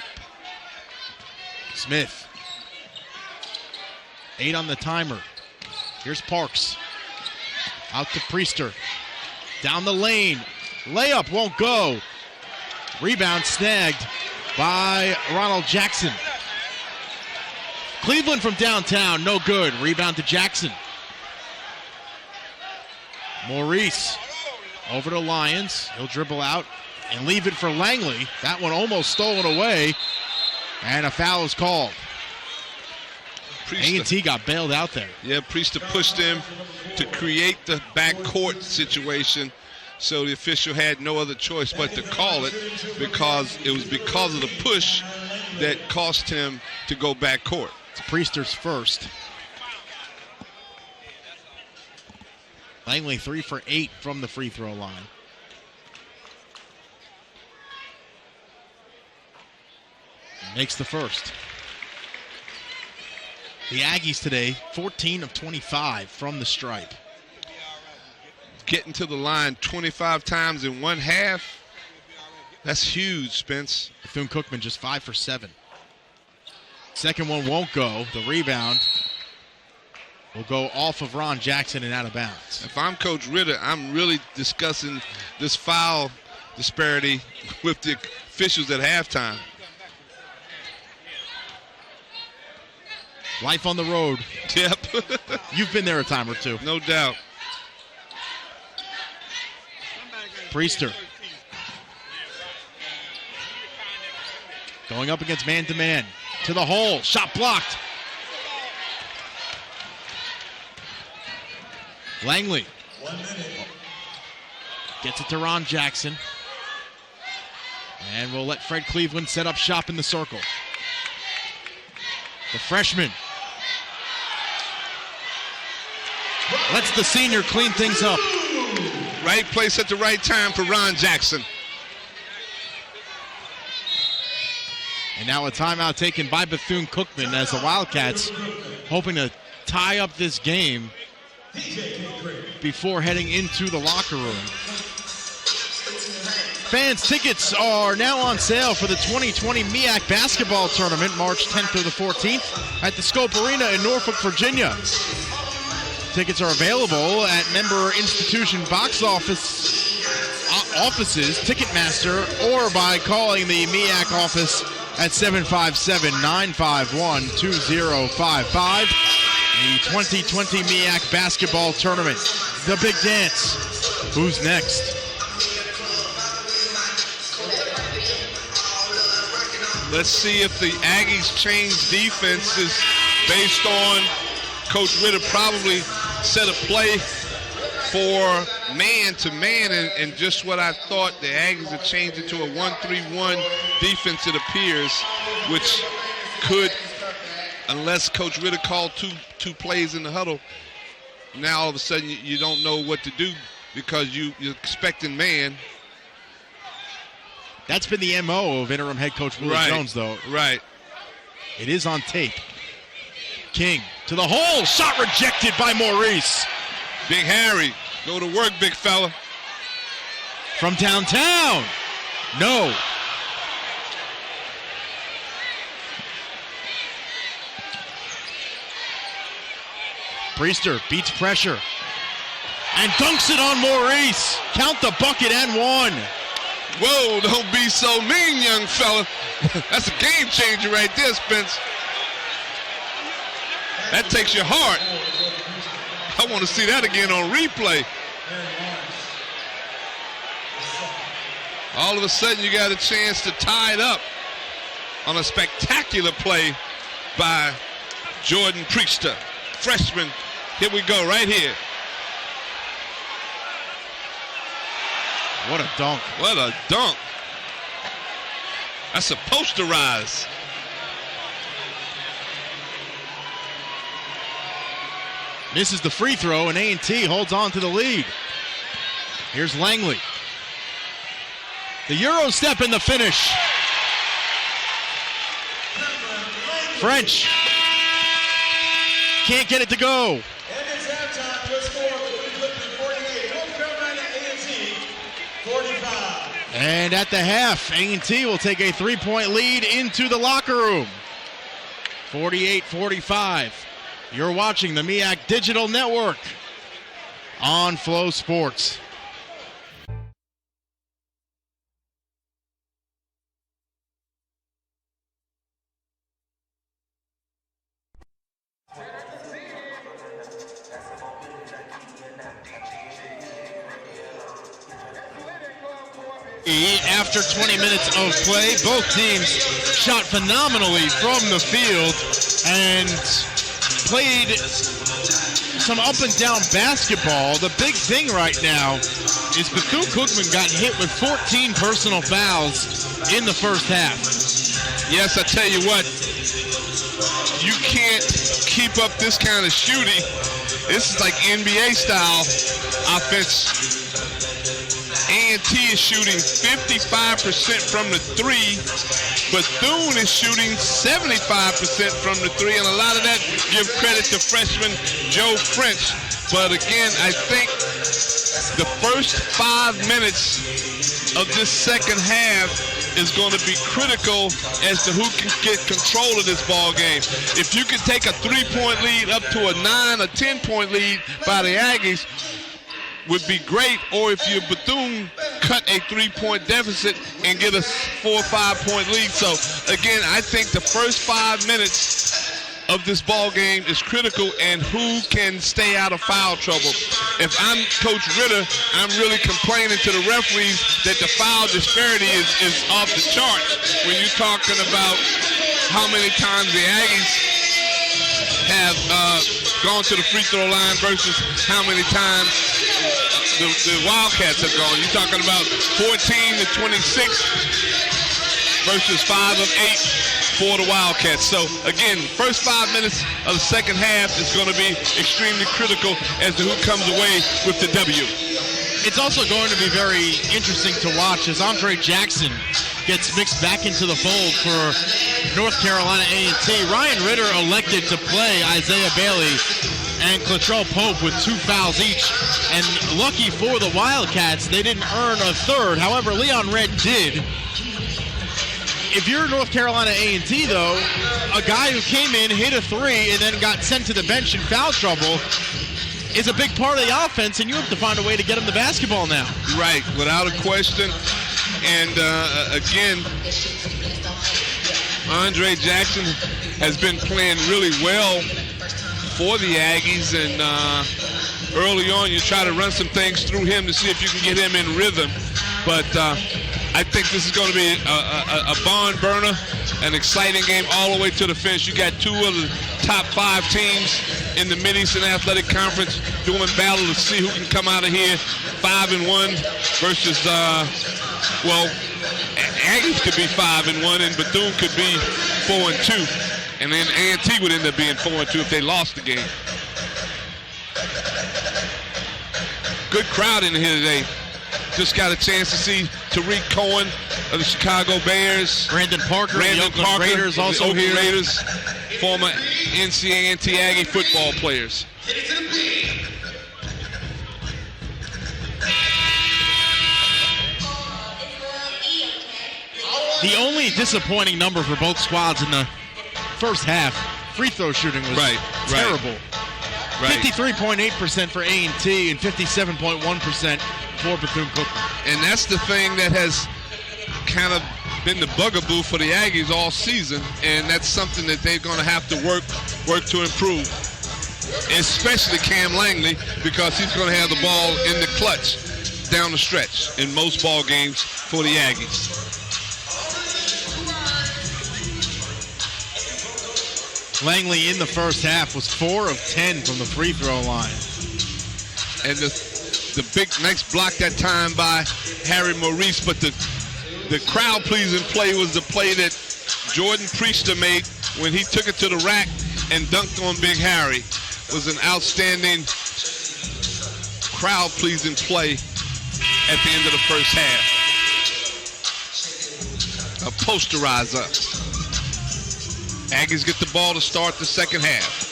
Smith. 8 on the timer. Here's Parks. Out to Priester. Down the lane. Layup won't go. Rebound snagged by Ronald Jackson. Cleveland from downtown, no good. Rebound to Jackson. Maurice over to Lyons. He'll dribble out and leave it for Langley. That one almost stolen away. And a foul is called. A&T got bailed out there. Yeah, Priester pushed him to create the backcourt situation, so the official had no other choice but to call it because it was because of the push that cost him to go backcourt. It's Priester's first. Langley 3 for 8 from the free throw line. Makes the first. The Aggies today, 14 of 25 from the stripe. Getting to the line 25 times in one half That's huge, Spence. Bethune-Cookman just 5 for 7. Second one won't go. The rebound will go off of Ron Jackson and out of bounds. If I'm Coach Ritter, I'm really discussing this foul disparity with the officials at halftime. Life on the road. Yep. You've been there a time or two. No doubt. Priester. Going up against man-to-man. To the hole. Shot blocked. Langley. 1 minute. Gets it to Ron Jackson. And we'll let Fred Cleveland set up shop in the circle. The freshman. Lets the senior clean things up. Right place at the right time for Ron Jackson. And now a timeout taken by Bethune-Cookman as the Wildcats hoping to tie up this game before heading into the locker room. Fans, tickets are now on sale for the 2020 MEAC Basketball Tournament, March 10th through the 14th at the Scope Arena in Norfolk, Virginia. Tickets are available at member institution box offices, Ticketmaster, or by calling the MEAC office at 757-951-2055. The 2020 MEAC Basketball Tournament. The big dance. Who's next? Let's see if the Aggies change defenses based on Coach Ritter probably set a play for man-to-man, and just what I thought, the Aggies have changed it to a 1-3-1 defense, it appears, which could, unless Coach Ritter called two plays in the huddle, now all of a sudden you don't know what to do because you're expecting man. That's been the MO of interim head coach Willie Jones, though. Right. It is on tape. King to the hole. Shot rejected by Maurice. Big Harry, go to work, big fella. From downtown. No. Priester beats pressure and dunks it on Maurice. Count the bucket and one. Whoa, don't be so mean, young fella. That's a game changer right there, Spence. That takes your heart. I want to see that again on replay. All of a sudden, you got a chance to tie it up on a spectacular play by Jordan Priester, freshman. Here we go, right here. What a dunk. What a dunk. That's a posterize. Misses the free throw, and A&T holds on to the lead. Here's Langley. The Euro step in the finish. French. Can't get it to go. And it's halftime to a score Bethune-Cookman 48, North Carolina A&T 45. And at the half, A&T will take a 3-point lead into the locker room. 48-45. You're watching the MEAC Digital Network on Flow Sports. After 20 minutes of play, both teams shot phenomenally from the field and played some up and down basketball. The big thing right now is Bethune-Cookman got hit with 14 personal fouls in the first half. Yes, I tell you what, you can't keep up this kind of shooting. This is like NBA style offense. A&T is shooting 55% from the three. Bethune is shooting 75% from the three, and a lot of that give credit to freshman Joe French. But again, I think the first 5 minutes of this second half is going to be critical as to who can get control of this ball game. If you can take a 3-point lead up to a 9 or 10-point lead by the Aggies, would be great, or if you're Bethune, cut a 3-point deficit and get a 4 or 5-point lead. So again, I think the first 5 minutes of this ball game is critical, and who can stay out of foul trouble. If I'm Coach Ritter, I'm really complaining to the referees that the foul disparity is off the charts when you're talking about how many times the Aggies have gone to the free throw line versus how many times the Wildcats have gone. You're talking about 14 to 26 versus 5 of 8 for the Wildcats. So again, first 5 minutes of the second half is going to be extremely critical as to who comes away with the W. It's also going to be very interesting to watch as Andre Jackson gets mixed back into the fold for North Carolina A&T. Ryan Ritter elected to play Isaiah Bailey and Clattrell Pope with 2 fouls each. And lucky for the Wildcats, they didn't earn a third. However, Leon Red did. If you're North Carolina A&T, though, a guy who came in, hit a 3, and then got sent to the bench in foul trouble is a big part of the offense, and you have to find a way to get him the basketball now. Right, without a question. And again, Andre Jackson has been playing really well for the Aggies, and early on you try to run some things through him to see if you can get him in rhythm. But I think this is going to be a barn burner, an exciting game all the way to the finish. You got 2 of the top 5 teams in the Mid-Eastern Athletic Conference doing battle to see who can come out of here 5-1 versus, Aggies could be 5-1 and Bethune could be 4-2. And then A&T would end up being 4-2 if they lost the game. Good crowd in here today. Just got a chance to see Tariq Cohen of the Chicago Bears. Brandon Parker, the Oakland Raiders also Oakland here. Raiders, former NC&T Aggie football players. The only disappointing number for both squads in the first half, free throw shooting was terrible. Right. 53.8% for A&T and 57.1% for Bethune-Cookman. And that's the thing that has kind of been the bugaboo for the Aggies all season, and that's something that they're going to have to work to improve, especially Cam Langley, because he's going to have the ball in the clutch down the stretch in most ball games for the Aggies. Langley in the first half was 4 of 10 from the free throw line. And the big nice block that time by Harry Maurice, but the crowd pleasing play was the play that Jordan Priester made when he took it to the rack and dunked on Big Harry. It was an outstanding crowd pleasing play at the end of the first half. A posterizer. Aggies get the ball to start the second half.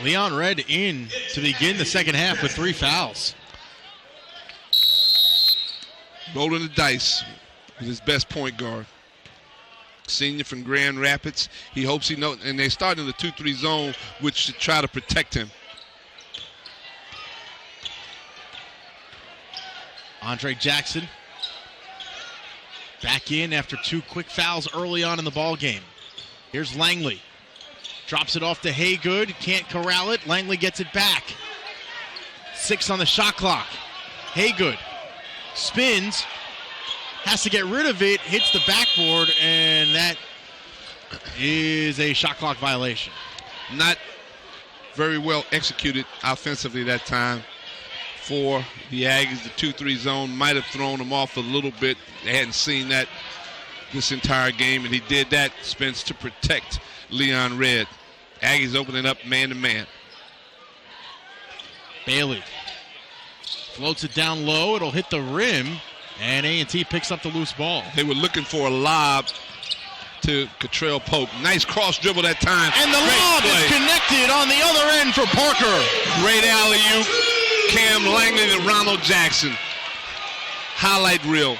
Leon Red in to begin the second half with 3 fouls. Rolling the dice with his best point guard. Senior from Grand Rapids. He hopes he knows, and they start in the 2-3 zone, which should try to protect him. Andre Jackson back in after 2 quick fouls early on in the ball game. Here's Langley. Drops it off to Haygood. Can't corral it. Langley gets it back. 6 on the shot clock. Haygood spins. Has to get rid of it. Hits the backboard, and that is a shot clock violation. Not very well executed offensively that time for the Aggies. The 2-3 zone might have thrown them off a little bit. They hadn't seen that this entire game, and he did that, Spence, to protect Leon Red. Aggies opening up man-to-man. Bailey floats it down low. It'll hit the rim, and A&T picks up the loose ball. They were looking for a lob to Cottrell Pope. Nice cross dribble that time. And the lob is connected on the other end for Parker. Great alley-oop. Cam Langley to Ronald Jackson. Highlight reel.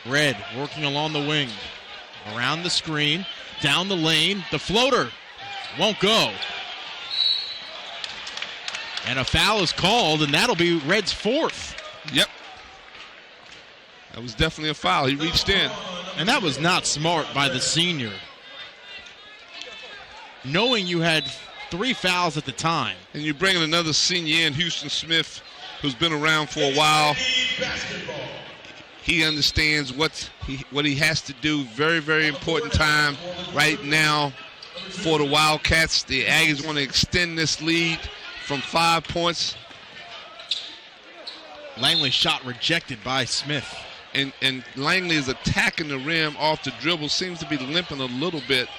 Red working along the wing. Around the screen. Down the lane. The floater won't go. And a foul is called, and that'll be Red's fourth. Yep. That was definitely a foul. He reached in. And that was not smart by the senior. Knowing you had 3 fouls at the time. And you're bringing another senior in, Houston Smith, who's been around for a while. He understands what he has to do. Very, very important time right now for the Wildcats. The Aggies want to extend this lead from 5 points. Langley's shot rejected by Smith. And Langley is attacking the rim off the dribble. Seems to be limping a little bit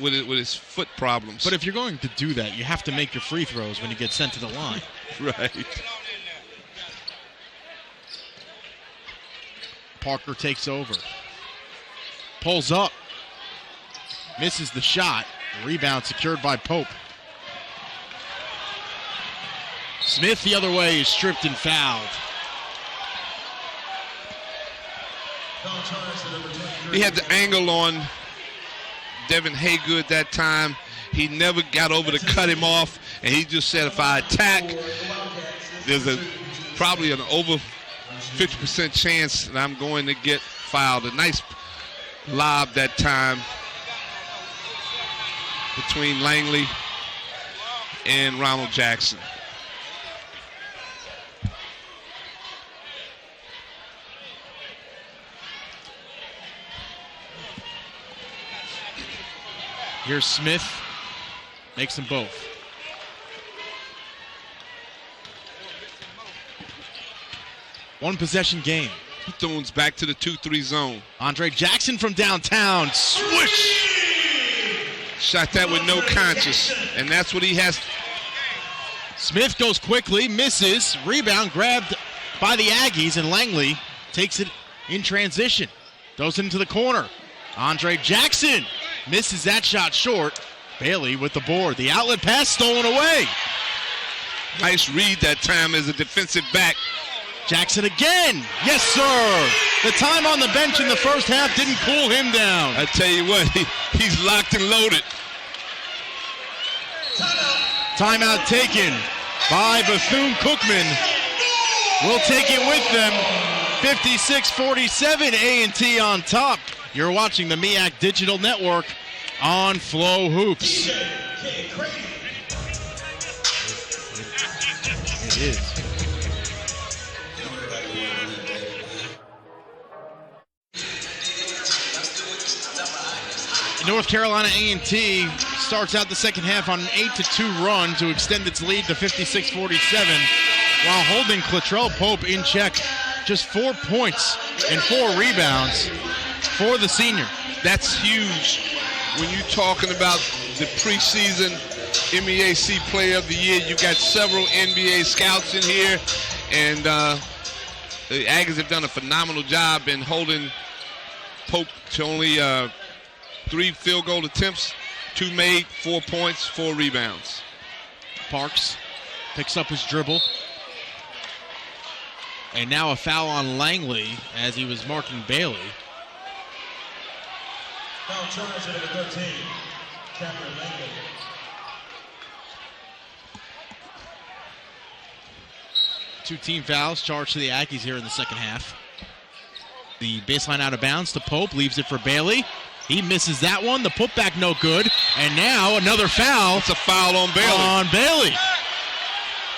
with his foot problems. But if you're going to do that, you have to make your free throws when you get sent to the line. Right. Parker takes over. Pulls up. Misses the shot. Rebound secured by Pope. Smith the other way is stripped and fouled. He had the angle on Devin Haygood that time. He never got over to cut him off, and he just said, if I attack, there's probably an over 50% chance that I'm going to get fouled. A nice lob that time between Langley and Ronald Jackson. Here's Smith. Makes them both. One possession game. Bethune's back to the 2-3 zone. Andre Jackson from downtown. Swoosh! Shot that with no conscience, and that's what he has. Smith goes quickly, misses. Rebound grabbed by the Aggies, and Langley takes it in transition. Throws it into the corner. Andre Jackson misses that shot short. Bailey with the board. The outlet pass stolen away. Nice read that time as a defensive back. Jackson again. Yes, sir. The time on the bench in the first half didn't cool him down. I tell you what, he's locked and loaded. Timeout taken by Bethune-Cookman. We'll take it with them. 56-47, A&T on top. You're watching the MEAC Digital Network on FloHoops. It is. North Carolina A&T starts out the second half on an 8-2 run to extend its lead to 56-47 while holding Cottrell Pope in check. Just 4 points and 4 rebounds for the senior. That's huge when you're talking about the preseason MEAC Player of the Year. You got several NBA scouts in here, and the Aggies have done a phenomenal job in holding Pope to only 3 field goal attempts, 2 made, 4 points, 4 rebounds. Parks picks up his dribble. And now a foul on Langley as he was marking Bailey. Foul charge at number 13, Captain Langley. Two team fouls charged to the Aggies here in the second half. The baseline out of bounds to Pope, leaves it for Bailey. He misses that one. The putback no good. And now another foul. It's a foul on Bailey. On Bailey.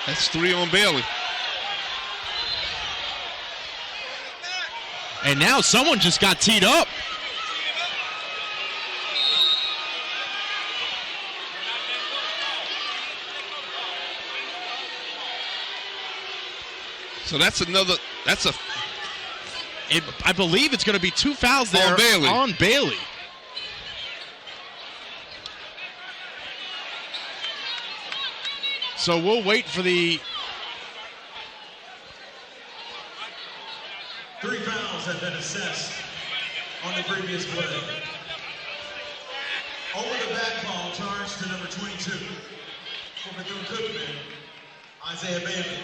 That's 3 on Bailey. And now someone just got teed up. So that's another, I believe it's going to be 2 fouls there on Bailey. So we'll wait for the fouls have been assessed on the previous play. Over the back call charged to number 22 for Bethune-Cookman, Isaiah Bailey.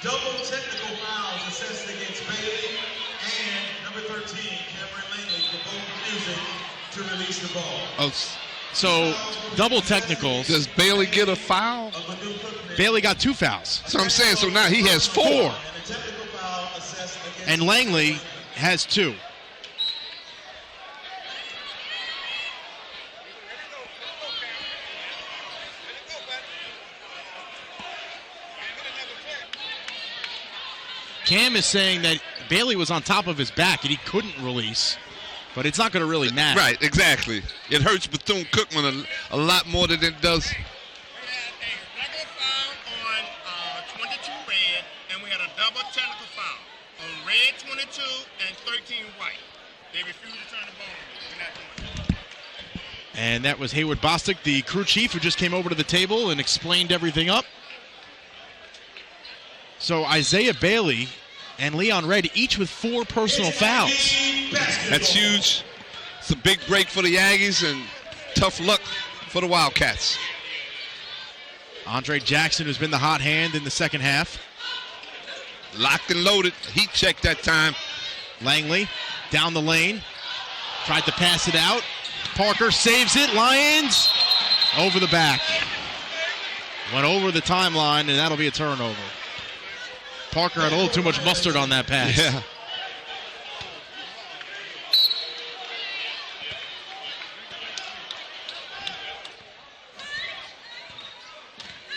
Double technical fouls assessed against Bailey and number 13, Cameron Langley, for both refusing to release the ball. Oh, So, double technicals. does Bailey get a foul? Bailey got 2 fouls. So I'm saying, so now he has 4. And a technical foul assessed against And Langley has 2. Cam is saying that Bailey was on top of his back and he couldn't release, but it's not going to really matter. Right, exactly. It hurts Bethune-Cookman a lot more than it does. We had a regular foul on 22 red, and we had a double technical foul on red 22 and 13 white. They refused to turn the ball over. We're not doing it. And that was Haywood Bostic, the crew chief, who just came over to the table and explained everything up. So Isaiah Bailey and Leon Red each with 4 personal fouls. That's huge. It's a big break for the Aggies and tough luck for the Wildcats. Andre Jackson, who's been the hot hand in the second half. Locked and loaded. Heat check that time. Langley down the lane. Tried to pass it out. Parker saves it. Lions over the back. Went over the timeline, and that'll be a turnover. Parker had a little too much mustard on that pass. Yeah.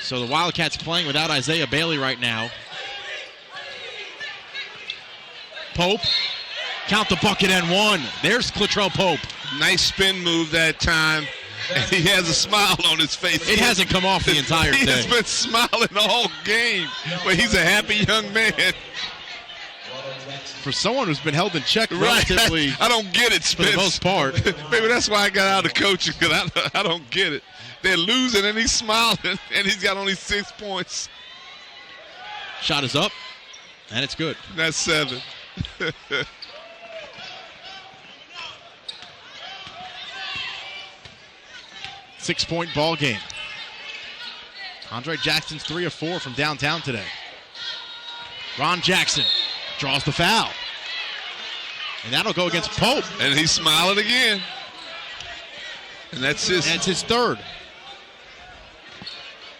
So the Wildcats playing without Isaiah Bailey right now. Pope, count the bucket and 1. There's Clitrell Pope. Nice spin move that time. And he has a smile on his face. It hasn't come off the entire He day. has been smiling all game, but he's a happy young man. For someone who's been held in check Right. relatively I don't get it, for Spence. the most part. Maybe that's why I got out of coaching, because I don't get it. They're losing, and he's smiling, and he's got only 6 points. Shot is up, and it's good. That's 7. 6-point ball game. Andre Jackson's 3 of 4 from downtown today. Ron Jackson draws the foul. And that'll go against Pope. And he's smiling again. And that's his 3rd.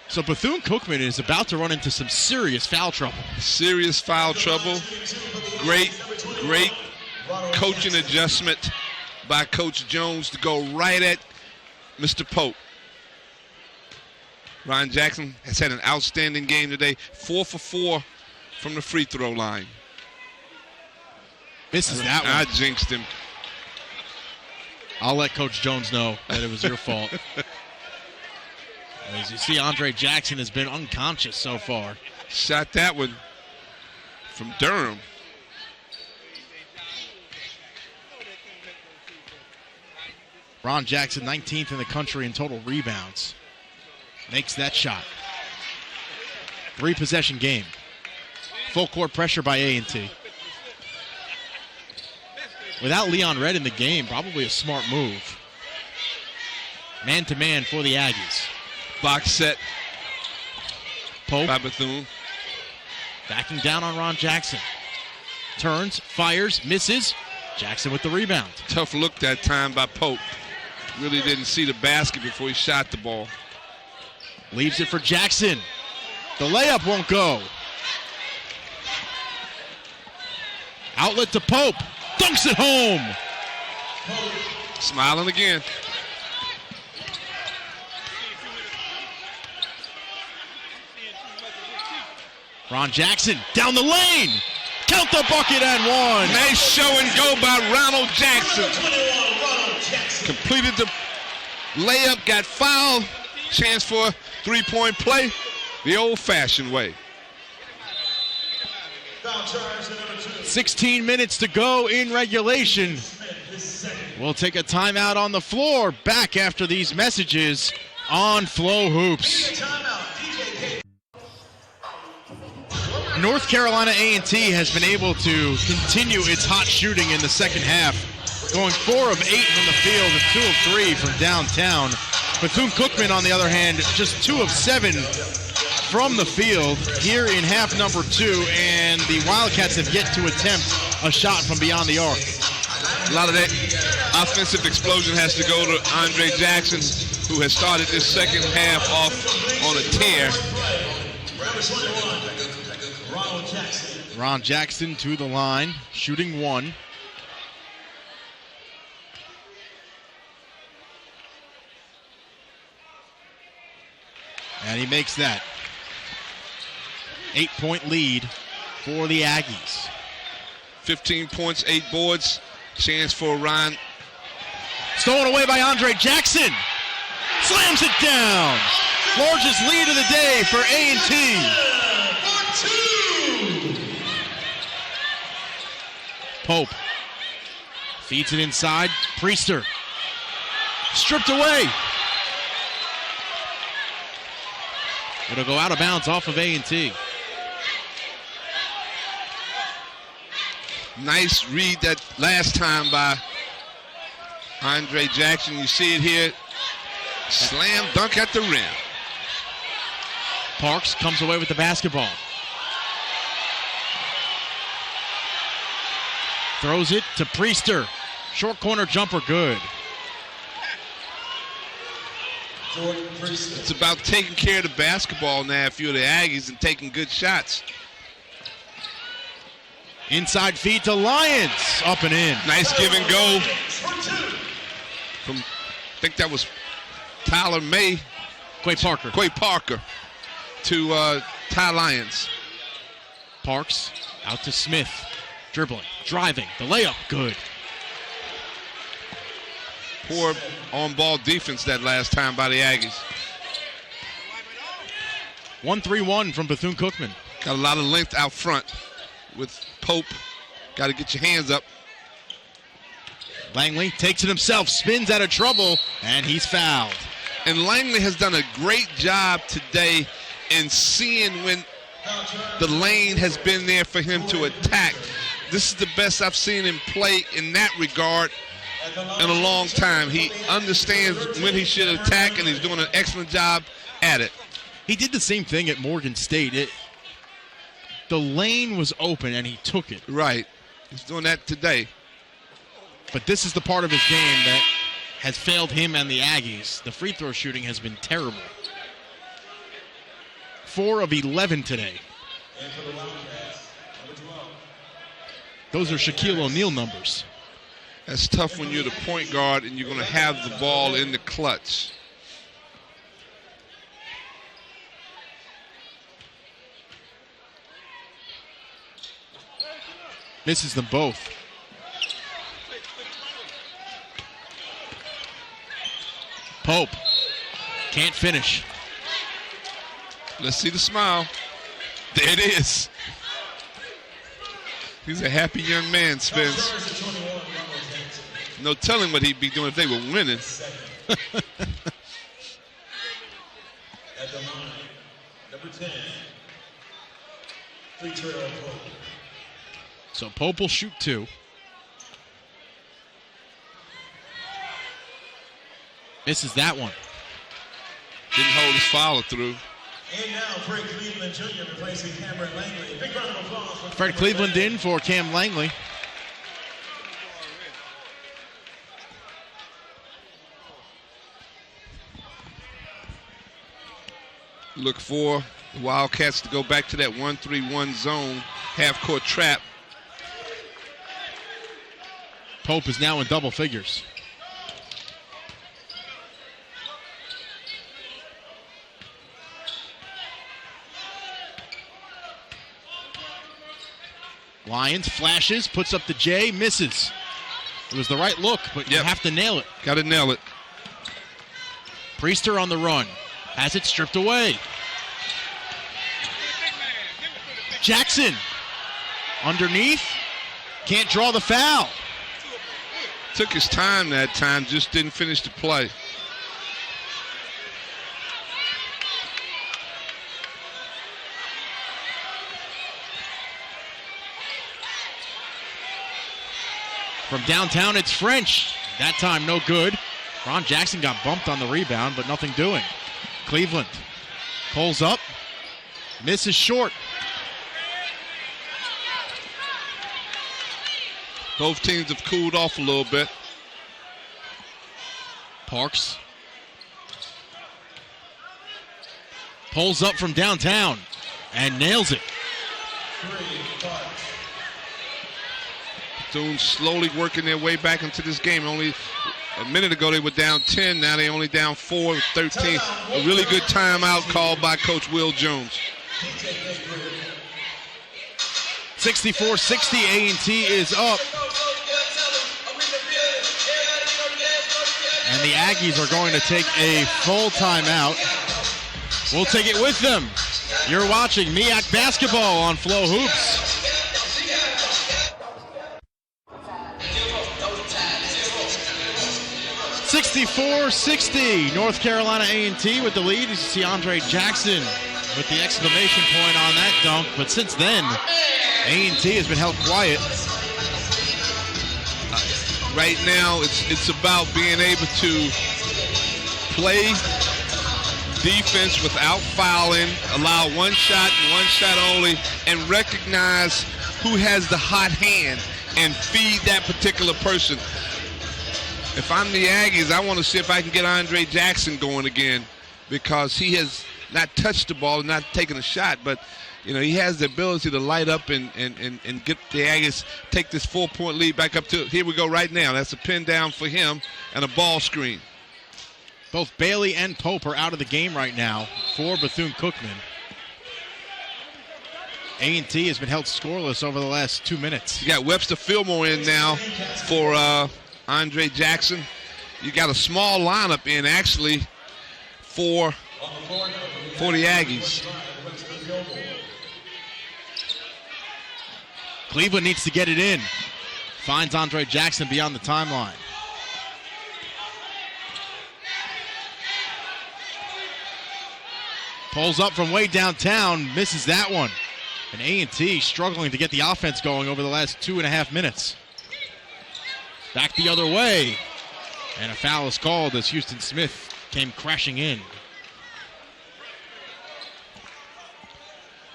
So Bethune-Cookman is about to run into some serious foul trouble. serious foul trouble. Great coaching adjustment by Coach Jones to go right at Mr. Pope. Ron Jackson has had an outstanding game today. 4 for 4 from the free throw line. Misses that one. I jinxed him. I'll let Coach Jones know that it was your fault. As you see, Andre Jackson has been unconscious so far. Shot that one from Durham. Ron Jackson, 19th in the country in total rebounds. Makes that shot. 3-possession game. Full court pressure by A&T. Without Leon Red in the game, probably a smart move. Man-to-man for the Aggies. Box set Pope by Bethune. backing down on Ron Jackson. Turns, fires, misses. Jackson with the rebound. Tough look that time by Pope. Really didn't see the basket before he shot the ball. Leaves it for Jackson. The layup won't go. Outlet to Pope. Dunks it home. Smiling again. Ron Jackson down the lane. Count the bucket and 1. Nice show and go by Ronald Jackson. Completed the layup, got fouled. Chance for a 3-point play the old-fashioned way. 16 minutes to go in regulation. We'll take a timeout on the floor. Back after these messages on Flo Hoops. North Carolina A&T has been able to continue its hot shooting in the second half, going 4 of 8 from the field and 2 of 3 from downtown. Bethune-Cookman, on the other hand, just 2 of 7 from the field here in half number 2, and the Wildcats have yet to attempt a shot from beyond the arc. A lot of that offensive explosion has to go to Andre Jackson, who has started this second half off on a tear. Ron Jackson to the line, shooting 1. And he makes that. 8-point lead for the Aggies. 15 points, 8 boards. Chance for Ron. Stolen away by Andre Jackson. Slams it down. Largest lead of the day for A&T. Pope feeds it inside. Priester stripped away. It'll go out of bounds off of A&T. Nice read that last time by Andre Jackson. You see it here. Slam dunk at the rim. Parks comes away with the basketball. Throws it to Priester. Short corner jumper, good. It's about taking care of the basketball now if you're the Aggies and taking good shots. Inside feed to Lyons. Up and in. Nice give and go from, I think that was Tyler May. Quay Parker to Ty Lyons. Parks out to Smith. Dribbling, driving, the layup, good. Poor on-ball defense that last time by the Aggies. 1-3-1 from Bethune-Cookman. Got a lot of length out front with Pope. Got to get your hands up. Langley takes it himself, spins out of trouble, and he's fouled. And Langley has done a great job today in seeing when the lane has been there for him to attack. This is the best I've seen him play in that regard in a long time. He understands when he should attack, and he's doing an excellent job at it. He did the same thing at Morgan State. The lane was open, and he took it. Right. He's doing that today. But this is the part of his game that has failed him and the Aggies. The free throw shooting has been terrible. 4 of 11 today. Those are Shaquille O'Neal numbers. That's tough when you're the point guard and you're going to have the ball in the clutch. Misses them both. Pope can't finish. Let's see the smile. There it is. He's a happy young man, Spence. No telling what he'd be doing if they were winning. At the line, number 10, Pope. So Pope will shoot 2. Misses that one. Didn't hold his follow through. And now Fred Cleveland Jr. replacing Cameron Langley. Big round of applause for Fred Cleveland in for Cam Langley. Look for the Wildcats to go back to that 1-3-1 zone, half-court trap. Pope is now in double figures. Lyons flashes, puts up the J, misses. It was the right look, but you have to nail it. Got to nail it. Priester on the run. Has it stripped away. Jackson underneath. Can't draw the foul. Took his time that time, just didn't finish the play. From downtown, it's French. That time, no good. Ron Jackson got bumped on the rebound, but nothing doing. Cleveland pulls up, misses short. Both teams have cooled off a little bit. Parks pulls up from downtown and nails it. Bethune slowly working their way back into this game. Only a minute ago they were down 10. Now they're only down 4 with 13. A really good timeout called by Coach Will Jones. 64-60, A&T is up. And the Aggies are going to take a full timeout. We'll take it with them. You're watching MEAC Basketball on FloHoops. 64-60, North Carolina A&T with the lead. You see Andre Jackson with the exclamation point on that dunk. But since then, A&T has been held quiet. Right now, it's about being able to play defense without fouling, allow one shot and one shot only, and recognize who has the hot hand and feed that particular person. If I'm the Aggies, I want to see if I can get Andre Jackson going again, because he has not touched the ball and not taken a shot, but you know, he has the ability to light up and get the Aggies take this 4-point lead back up to, here we go right now. That's a pin down for him and a ball screen. Both Bailey and Pope are out of the game right now for Bethune-Cookman. A&T has been held scoreless over the last 2 minutes. You got Webster Fillmore in now for Andre Jackson. You got a small lineup in actually for the Aggies. Cleveland needs to get it in. Finds Andre Jackson beyond the timeline. Pulls up from way downtown, misses that one. And A&T struggling to get the offense going over the last 2.5 minutes. Back the other way. And a foul is called as Houston Smith came crashing in.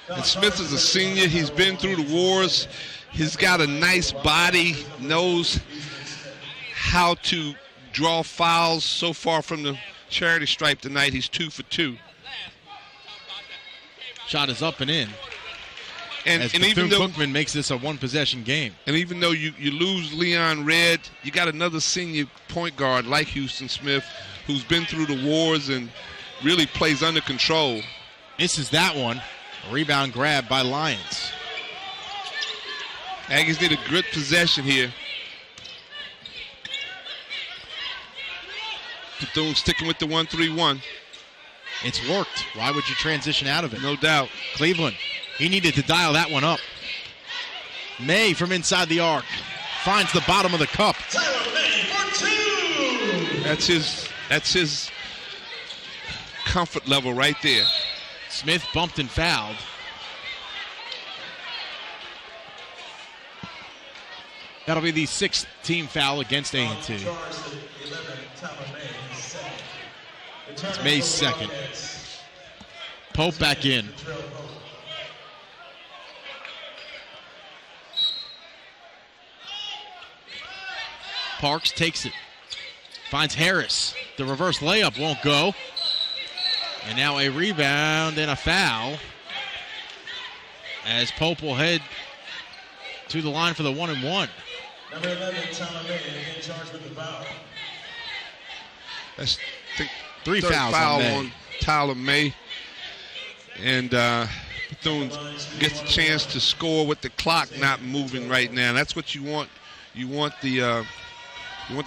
And Smith is a senior. He's been through the wars. He's got a nice body, knows how to draw fouls. So far from the charity stripe tonight, he's 2 for 2. Shot is up and in. And even though Bethune-Cookman makes this a one-possession game. And even though you lose Leon Red, you got another senior point guard like Houston Smith, who's been through the wars and really plays under control. Misses that one. A rebound grab by Lyons. Aggies need a good possession here. Bethune sticking with the 1-3-1. It's worked. Why would you transition out of it? No doubt. Cleveland, he needed to dial that one up. May from inside the arc finds the bottom of the cup. That's his comfort level right there. Smith bumped and fouled. That'll be the 6th team foul against A&T. It's May's second. Pope back in. Parks takes it. Finds Harris. The reverse layup won't go. And now a rebound and a foul as Pope will head to the line for the 1-and-1. Number 11, Tyler May, in charge with the foul. That's, I think, 3 third fouls foul on May. on Tyler May. And Bethune gets a chance to score with the clock not moving right now. That's what you want. You want the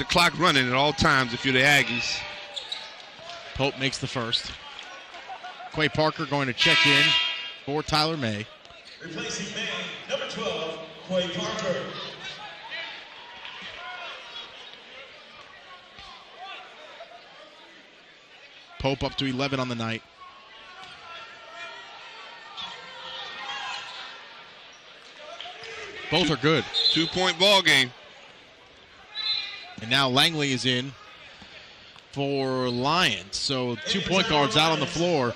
clock running at all times if you're the Aggies. Pope makes the first. Quay Parker going to check in for Tyler May. Replacing May, number 12, Quay Parker. Pope up to 11 on the night. Both are good. 2-point ball game. And now Langley is in for Lions. So 2 point guards out on the floor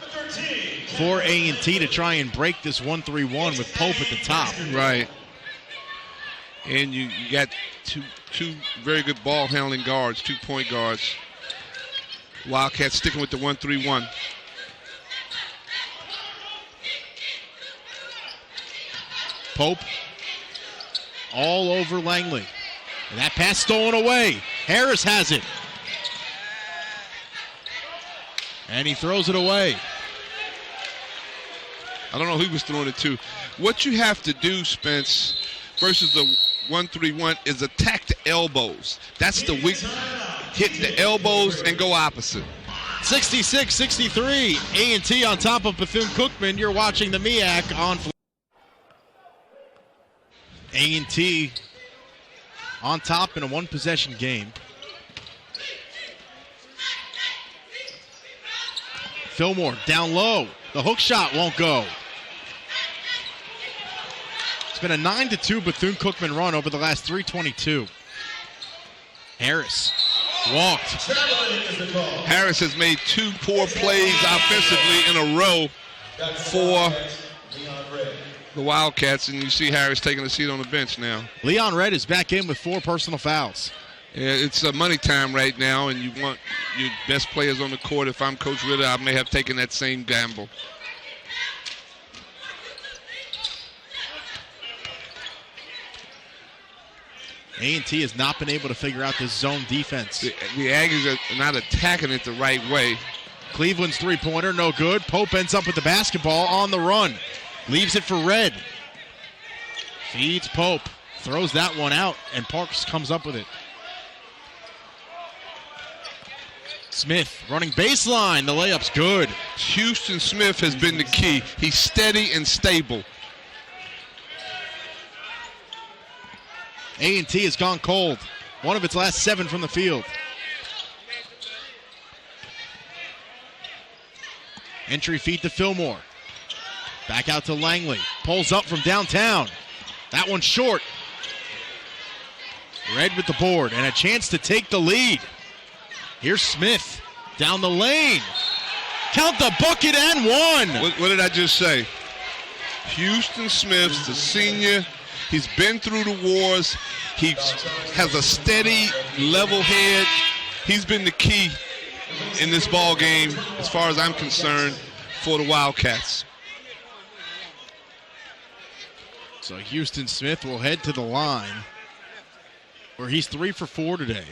for A&T to try and break this 1-3-1 with Pope at the top. Right. And you got two very good ball handling guards, 2 point guards. Wildcats sticking with the 1-3-1. Pope all over Langley. And that pass stolen away. Harris has it. And he throws it away. I don't know who was throwing it to. What you have to do, Spence, versus the 1-3-1 is attack the elbows. That's the weak. Hit the elbows and go opposite. 66-63. A&T on top of Bethune-Cookman. You're watching the MEAC on A&T on top in a one-possession game. Fillmore down low. The hook shot won't go. It's been a 9-2 Bethune-Cookman run over the last 3:22. Harris walked. Harris has made 2 poor plays offensively in a row for the Wildcats, and you see Harris taking a seat on the bench now. Leon Red is back in with 4 personal fouls. Yeah, it's money time right now, and you want your best players on the court. If I'm Coach Ritter, I may have taken that same gamble. A&T has not been able to figure out this zone defense. The Aggies are not attacking it the right way. Cleveland's three-pointer, no good. Pope ends up with the basketball on the run. Leaves it for Red. Feeds Pope. Throws that one out, and Parks comes up with it. Smith running baseline. The layup's good. Houston Smith has been the key. He's steady and stable. A&T has gone cold. One of its last 7 from the field. Entry feed to Fillmore. Back out to Langley. Pulls up from downtown. That one's short. Red with the board and a chance to take the lead. Here's Smith down the lane. Count the bucket and one. What did I just say? Houston Smith's the senior. He's been through the wars. He has a steady, level head. He's been the key in this ball game, as far as I'm concerned, for the Wildcats. So Houston Smith will head to the line, where he's 3 for 4 today.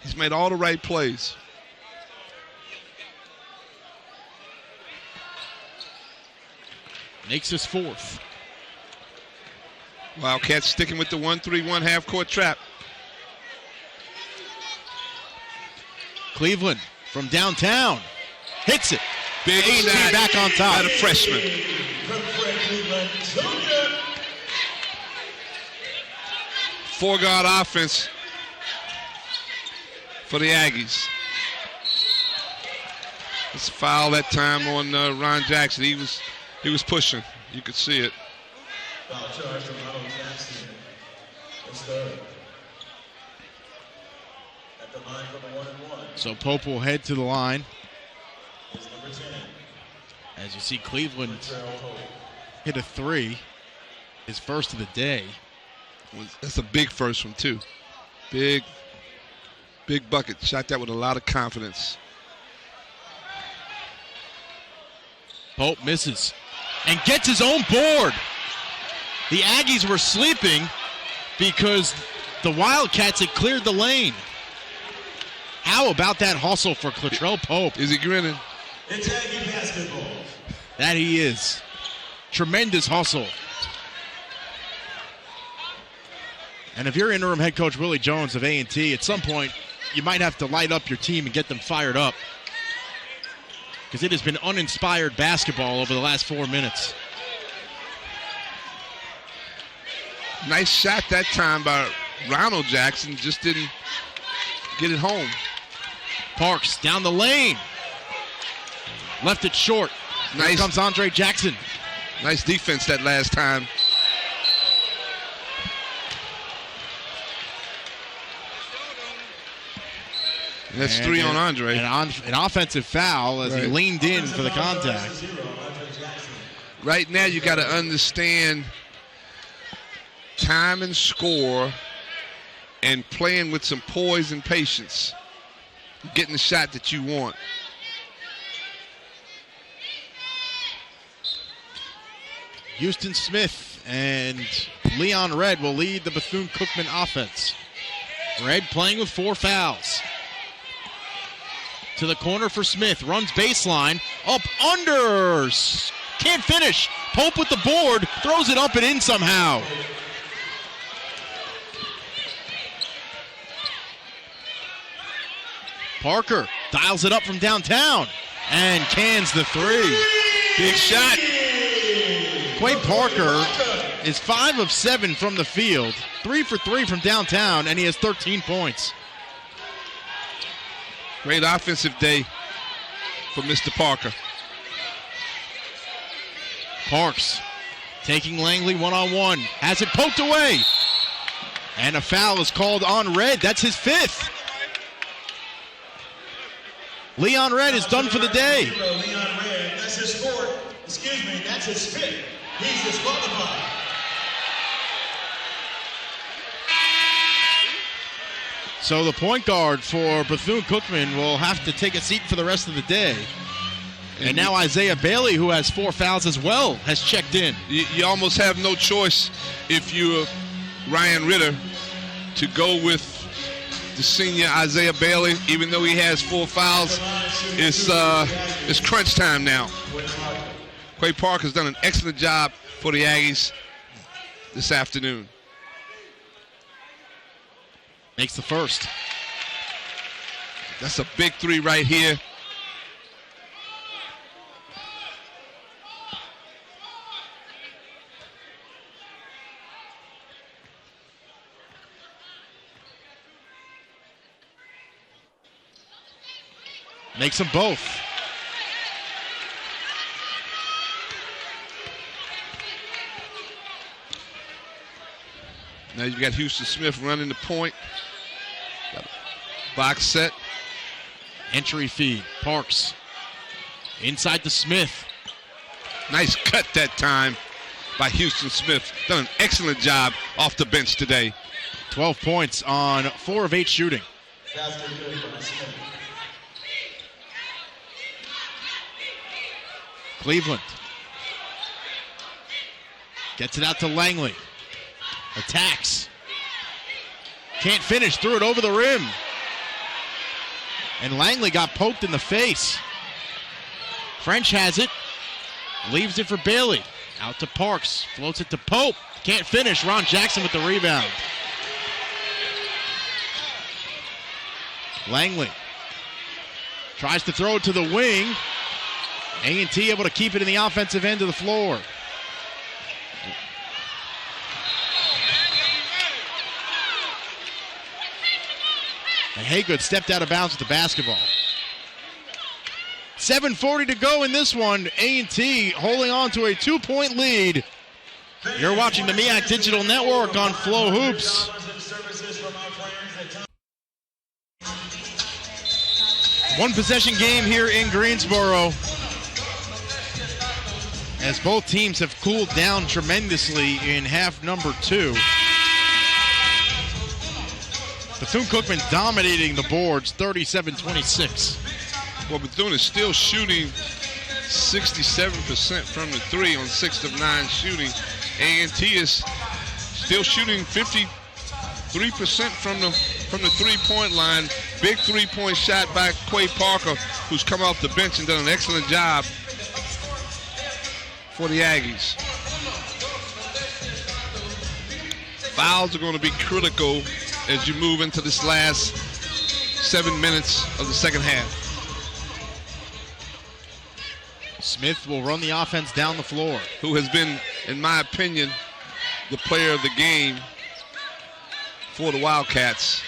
He's made all the right plays. Makes his 4th. Wildcats sticking with the 1-3-1 half-court trap. Cleveland from downtown. Hits it. Big A&T shot back on top. by the freshman. 4-guard offense for the Aggies. It's a foul that time on Ron Jackson. He was pushing. You could see it. Foul charge from Ronald Jackson. His 3rd. At the line for the 1-and-1. So Pope will head to the line. Is number 10. As you see, Cleveland hit a 3. His first of the day. That's a big first one, too. Big bucket. Shot that with a lot of confidence. Pope misses and gets his own board. The Aggies were sleeping because the Wildcats had cleared the lane. How about that hustle for Clattrell Pope? Is he grinning? It's Aggie basketball. That he is. Tremendous hustle. And if you're interim head coach Willie Jones of A&T, at some point you might have to light up your team and get them fired up, because it has been uninspired basketball over the last 4 minutes. Nice shot that time by Ronald Jackson. Just didn't get it home. Parks down the lane. Left it short. Nice. Here comes Andre Jackson. Nice defense that last time. And that's 3 on Andre. And an offensive foul as he leaned in for the contact. Right now you got to understand time and score and playing with some poise and patience. Getting the shot that you want. Houston Smith and Leon Red will lead the Bethune-Cookman offense. Red playing with 4 fouls. To the corner for Smith. Runs baseline. Up, under. Can't finish. Pope with the board. Throws it up and in somehow. Parker dials it up from downtown and cans the 3. Big shot. Quay Parker is 5 of 7 from the field, 3 for 3 from downtown, and he has 13 points. Great offensive day for Mr. Parker. Parks taking Langley one-on-one, has it poked away, and a foul is called on Red. That's his 5th. Leon Red is done for the day. Leon Red, that's his 4th. Excuse me, that's his 5th. He's disqualified. So the point guard for Bethune-Cookman will have to take a seat for the rest of the day. And now Isaiah Bailey, who has 4 fouls as well, has checked in. You almost have no choice if you're Ryan Ritter to go with the senior Isaiah Bailey, even though he has 4 fouls. It's crunch time now. Quay Parker has done an excellent job for the Aggies this afternoon. Makes the first. That's a big 3 right here. Makes them both. Now you've got Houston Smith running the point. Got a box set. Entry feed. Parks. Inside to Smith. Nice cut that time by Houston Smith. Done an excellent job off the bench today. 12 points on 4 of 8 shooting. Cleveland. Gets it out to Langley. Attacks. Can't finish. Threw it over the rim. And Langley got poked in the face. French has it. Leaves it for Bailey. Out to Parks. Floats it to Pope. Can't finish. Ron Jackson with the rebound. Langley tries to throw it to the wing. A&T able to keep it in the offensive end of the floor. And Haygood stepped out of bounds with the basketball. 7:40 to go in this one. A&T holding on to a 2-point lead. You're watching the MEAC Digital Network on FloHoops. One possession game here in Greensboro, as both teams have cooled down tremendously in half number 2. Bethune-Cookman dominating the boards, 37-26. Well, Bethune is still shooting 67% from the 3 on 6 of 9 shooting. A&T is still shooting 53% from the 3-point line. Big 3-point shot by Quay Parker, who's come off the bench and done an excellent job for the Aggies. Fouls are going to be critical as you move into this last 7 minutes of the second half. Smith will run the offense down the floor. Who has been, in my opinion, the player of the game for the Wildcats.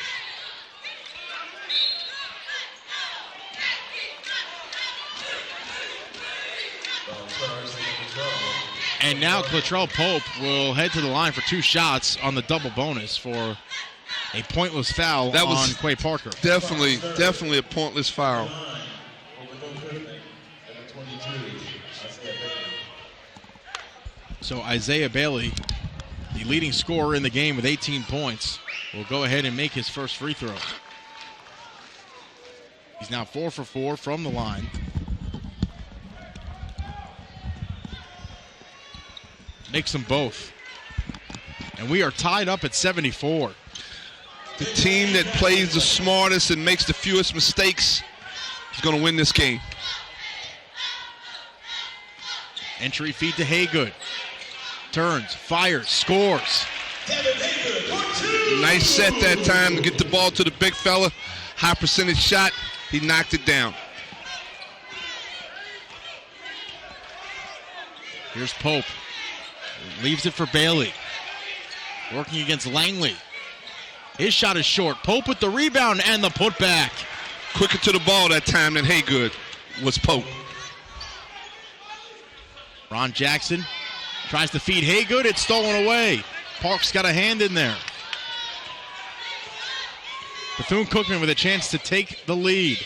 And now Latrell Pope will head to the line for 2 shots on the double bonus for A pointless foul That was on Quay Parker. Definitely a pointless foul. So Isaiah Bailey, the leading scorer in the game with 18 points, will go ahead and make his first free throw. He's now 4 for 4 from the line. Makes them both. And we are tied up at 74. The team that plays the smartest and makes the fewest mistakes is going to win this game. Entry feed to Haygood. Turns, fires, scores. Nice set that time to get the ball to the big fella. High percentage shot. He knocked it down. Here's Pope. Leaves it for Bailey. Working against Langley. His shot is short. Pope with the rebound and the putback. Quicker to the ball that time than Haygood was Pope. Ron Jackson tries to feed Haygood. It's stolen away. Parks got a hand in there. Bethune-Cookman with a chance to take the lead.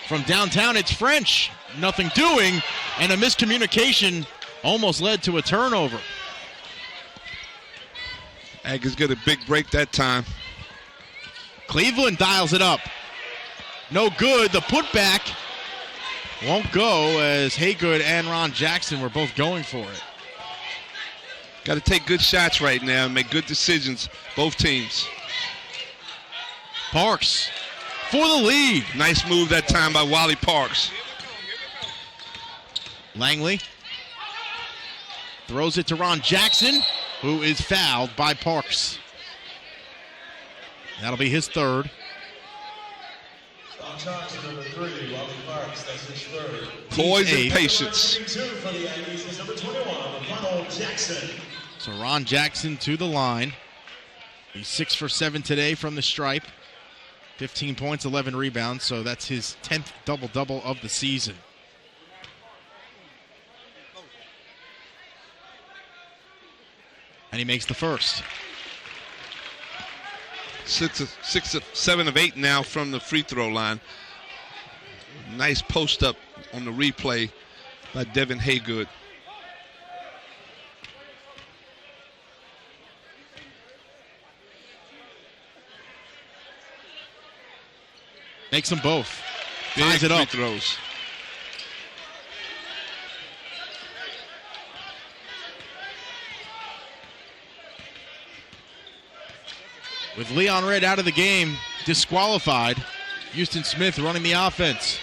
From downtown, it's French. Nothing doing, and a miscommunication almost led to a turnover. Aggies get a big break that time. Cleveland dials it up. No good. The putback won't go as Haygood and Ron Jackson were both going for it. Got to take good shots right now and make good decisions, both teams. Parks for the lead. Nice move that time by Wally Parks. Langley throws it to Ron Jackson, who is fouled by Parks. That'll be his third. Number 3, Wally Parks, that's his third. Poise and patience. Number 32 for the Aggies is number 21, Ronald Jackson. So Ron Jackson to the line. He's 6 for 7 today from the stripe. 15 points, 11 rebounds, so that's his 10th double-double of the season. And he makes the first. 7 of 8 now from the free throw line. Nice post up on the replay by Devin Haygood. Makes them both. Big Ties it up. free throws. With Leon Red out of the game, disqualified. Houston Smith running the offense.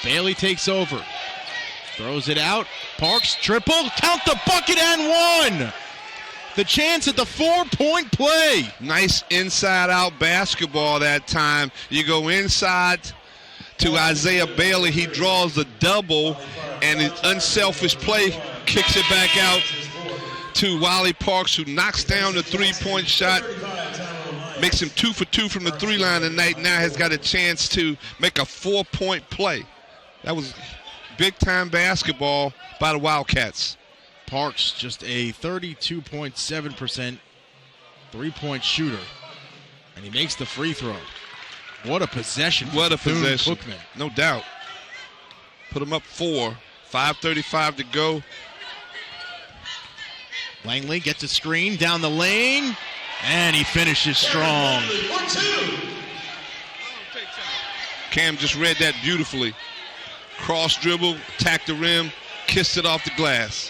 Bailey takes over. Throws it out. Parks, triple. Count the bucket and one. The chance at the 4-point play. Nice inside-out basketball that time. You go inside to Isaiah Bailey. He draws the double, and his unselfish play kicks it back out to Wally Parks, who knocks down the three-point shot. Makes him 2 for 2 from the three-line tonight. Now has got a chance to make a 4-point play. That was big-time basketball by the Wildcats. Parks, just a 32.7% three-point shooter. And he makes the free throw. What a possession. What a possession. Cookman. No doubt. Put him up 4. 5:35 to go. Langley gets a screen down the lane, and he finishes strong. Cam just read that beautifully. Cross dribble, attacked the rim, kissed it off the glass.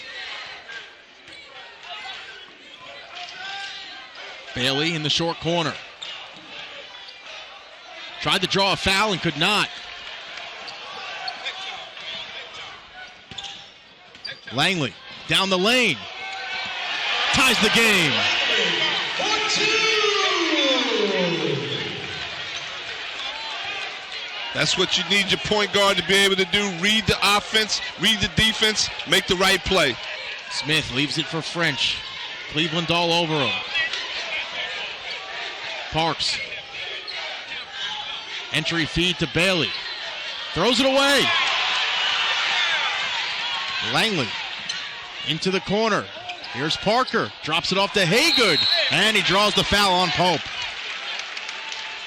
Bailey in the short corner. Tried to draw a foul and could not. Langley down the lane. Ties the game. That's what you need your point guard to be able to do. Read the offense, read the defense, make the right play. Smith leaves it for French. Cleveland all over him. Parks. Entry feed to Bailey. Throws it away. Langley Into the corner. Here's Parker. Drops it off to Haygood. And he draws the foul on Pope.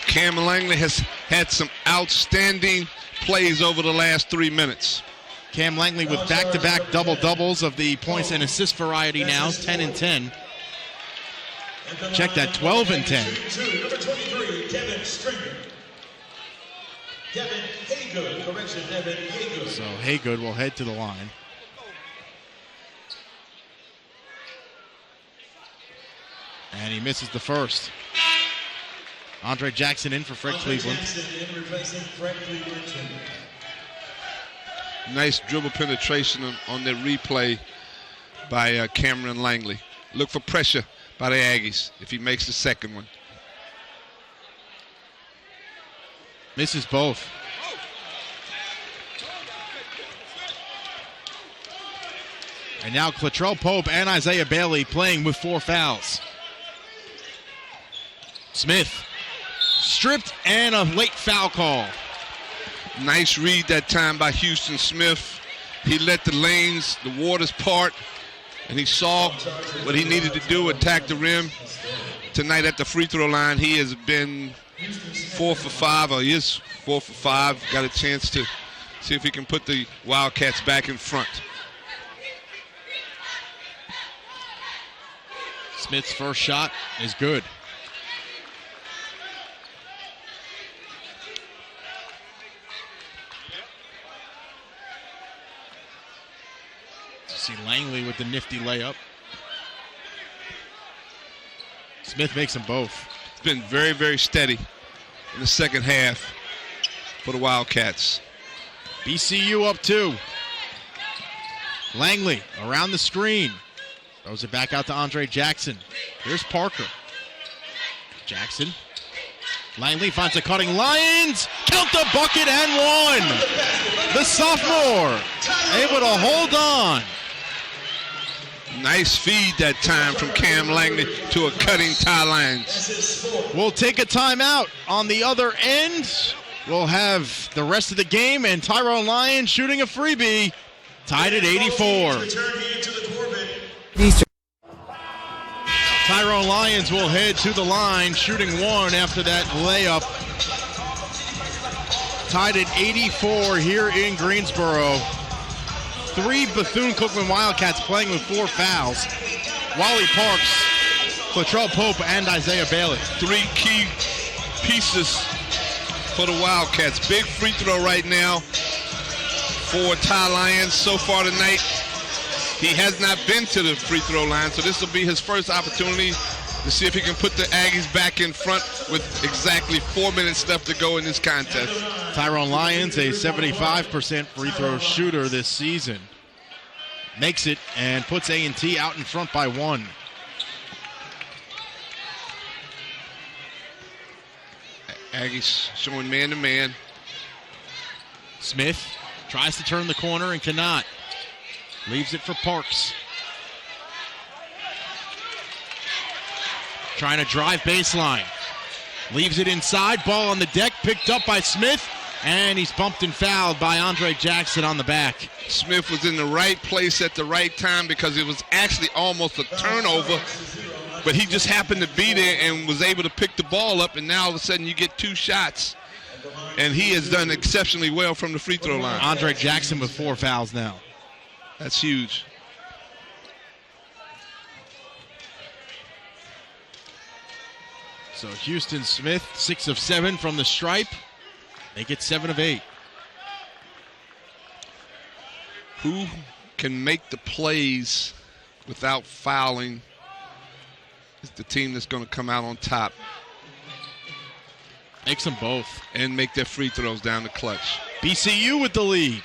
Cam Langley has had some outstanding plays over the last 3 minutes. Cam Langley with back-to-back double-doubles of the points and assist variety now, 10 and 10. Check that, 12 and 10. Number 23, Devin Stringer. Devin Haygood. Correction, Devin Haygood. So Haygood will head to the line. And he misses the first. Andre Jackson in for Fred Cleveland. Nice dribble penetration on that replay by Cameron Langley. Look for pressure by the Aggies if he makes the second one. Misses both. And now Latrell Pope and Isaiah Bailey playing with 4 fouls. Smith stripped and a late foul call. Nice read that time by Houston Smith. He let the lanes, the waters part, and he saw what he needed to do, attack the rim. Tonight at the free throw line, he has been 4 for 5, or he is 4 for 5. Got a chance to see if he can put the Wildcats back in front. Smith's first shot is good. See Langley with the nifty layup. Smith makes them both. It's been very, very steady in the second half for the Wildcats. BCU up 2. Langley around the screen. Throws it back out to Andre Jackson. Here's Parker. Jackson. Langley finds a cutting Lions. Count the bucket and one. The sophomore able to hold on. Nice feed that time from Cam Langley to a cutting Ty Lyons. We'll take a timeout. On the other end, we'll have the rest of the game and Tyrone Lyons shooting a freebie. Tied at 84. Tyrone Lyons will head to the line, shooting 1 after that layup. Tied at 84 here in Greensboro. 3 Bethune-Cookman Wildcats playing with 4 fouls. Wally Parks, Latrell Pope, and Isaiah Bailey. 3 key pieces for the Wildcats. Big free throw right now for Ty Lyons so far tonight. He has not been to the free throw line, so this will be his first opportunity to see if he can put the Aggies back in front with exactly 4 minutes left to go in this contest. Tyrone Lyons, a 75% free throw shooter this season. Makes it and puts A&T out in front by 1. Aggies showing man-to-man. Smith tries to turn the corner and cannot. Leaves it for Parks. Trying to drive baseline. Leaves it inside. Ball on the deck. Picked up by Smith. And he's bumped and fouled by Andre Jackson on the back. Smith was in the right place at the right time because it was actually almost a turnover. But he just happened to be there and was able to pick the ball up. And now all of a sudden you get 2 shots. And he has done exceptionally well from the free throw line. Andre Jackson with 4 fouls now. That's huge. So Houston Smith, 6 of 7 from the stripe. They get 7 of 8. Who can make the plays without fouling is the team that's going to come out on top. Makes them both. And make their free throws down the clutch. BCU with the lead.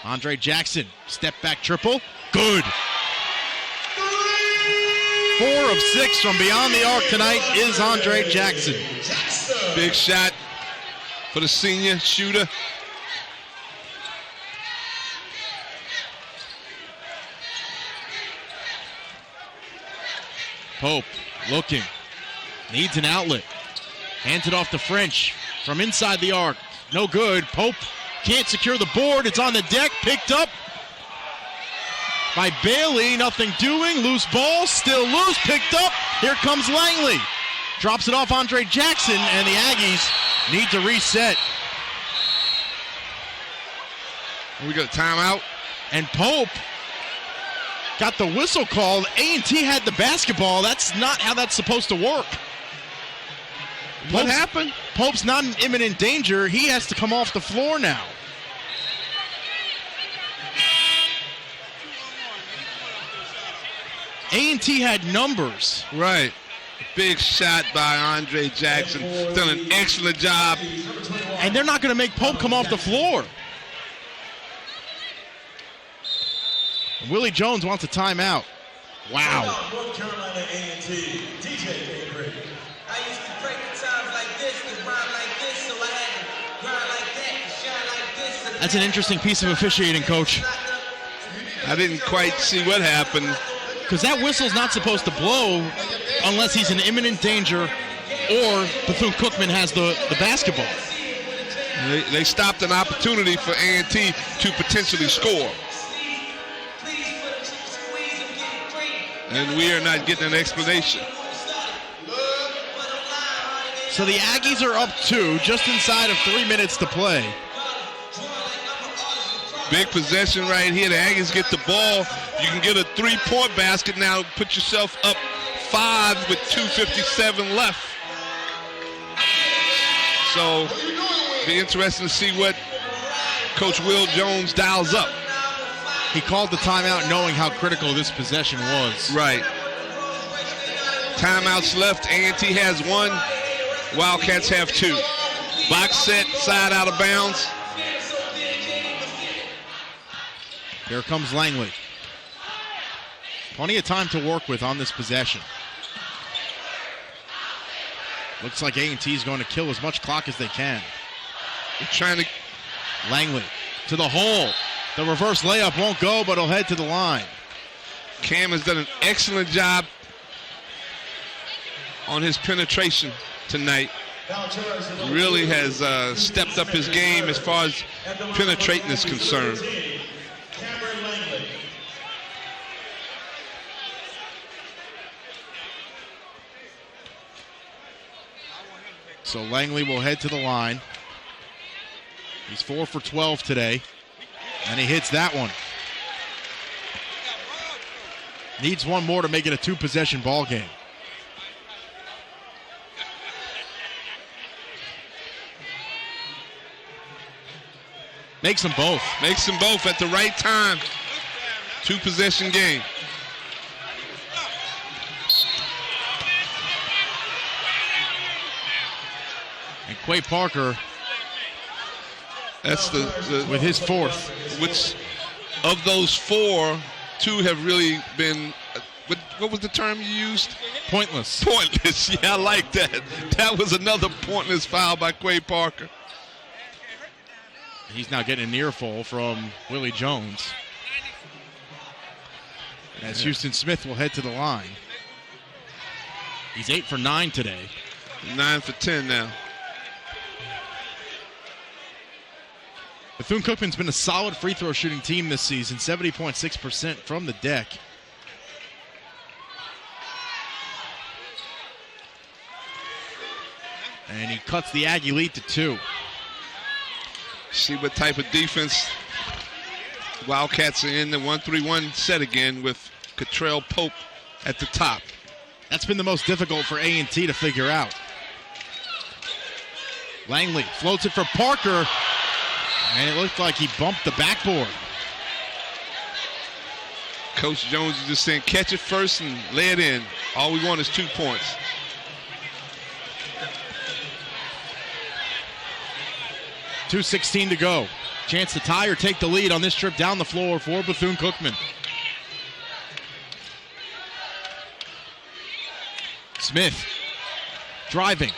Andre Jackson, step back triple. Good. 4 of 6 from beyond the arc tonight is Andre Jackson. Big shot for the senior shooter. Pope looking. Needs an outlet. Hands it off to French from inside the arc. No good. Pope can't secure the board. It's on the deck. Picked up by Bailey. Nothing doing. Loose ball. Still loose. Picked up. Here comes Langley. Drops it off Andre Jackson, and the Aggies need to reset. We got a timeout. And Pope got the whistle called. A&T had the basketball. That's not how that's supposed to work. What happened? Pope's not in imminent danger. He has to come off the floor now. A&T had numbers. Right. Big shot by Andre Jackson. Done an excellent job. And they're not going to make Pope come off the floor. Willie Jones wants a timeout. Wow. North Carolina A&T, DJ Gabriel. I used to break the times like this, and rhyme like this, so I had to grind like that, and shine like this. That's an interesting piece of officiating, Coach. I didn't quite see what happened. Because that whistle's not supposed to blow unless he's in imminent danger or Bethune-Cookman has the basketball. They stopped an opportunity for A&T to potentially score. And we are not getting an explanation. So the Aggies are up 2, just inside of 3 minutes to play. Big possession right here. The Aggies get the ball. You can get a 3-point basket now. Put yourself up 5 with 2:57 left. So, be interesting to see what Coach Will Jones dials up. He called the timeout knowing how critical this possession was. Right. Timeouts left. A&T has 1. Wildcats have 2. Box set, side out of bounds. Here comes Langley. Plenty of time to work with on this possession. Looks like A&T is going to kill as much clock as they can. They're trying to... Langley to the hole. The reverse layup won't go, but he'll head to the line. Cam has done an excellent job on his penetration tonight. Really has stepped up his game as far as penetrating is concerned. So Langley will head to the line. He's 4 for 12 today, and he hits that one. Needs one more to make it a 2-possession ball game. Makes them both. Makes them both at the right time. 2-possession game. And Quay Parker, that's the with his 4th. Which of those 4, 2 have really been, what was the term you used? Pointless. Pointless. Yeah, I like that. That was another pointless foul by Quay Parker. He's now getting an earful from Willie Jones. As Houston Smith will head to the line. He's 8 for 9 today. 9 for 10 now. Bethune-Cookman's been a solid free throw shooting team this season, 70.6% from the deck. And he cuts the Aggie lead to 2. See what type of defense Wildcats are in the 1-3-1 set again with Cottrell Pope at the top. That's been the most difficult for A&T to figure out. Langley floats it for Parker, and it looked like he bumped the backboard. Coach Jones is just saying, catch it first and lay it in. All we want is 2 points. .216 to go. Chance to tie or take the lead on this trip down the floor for Bethune-Cookman. Smith driving.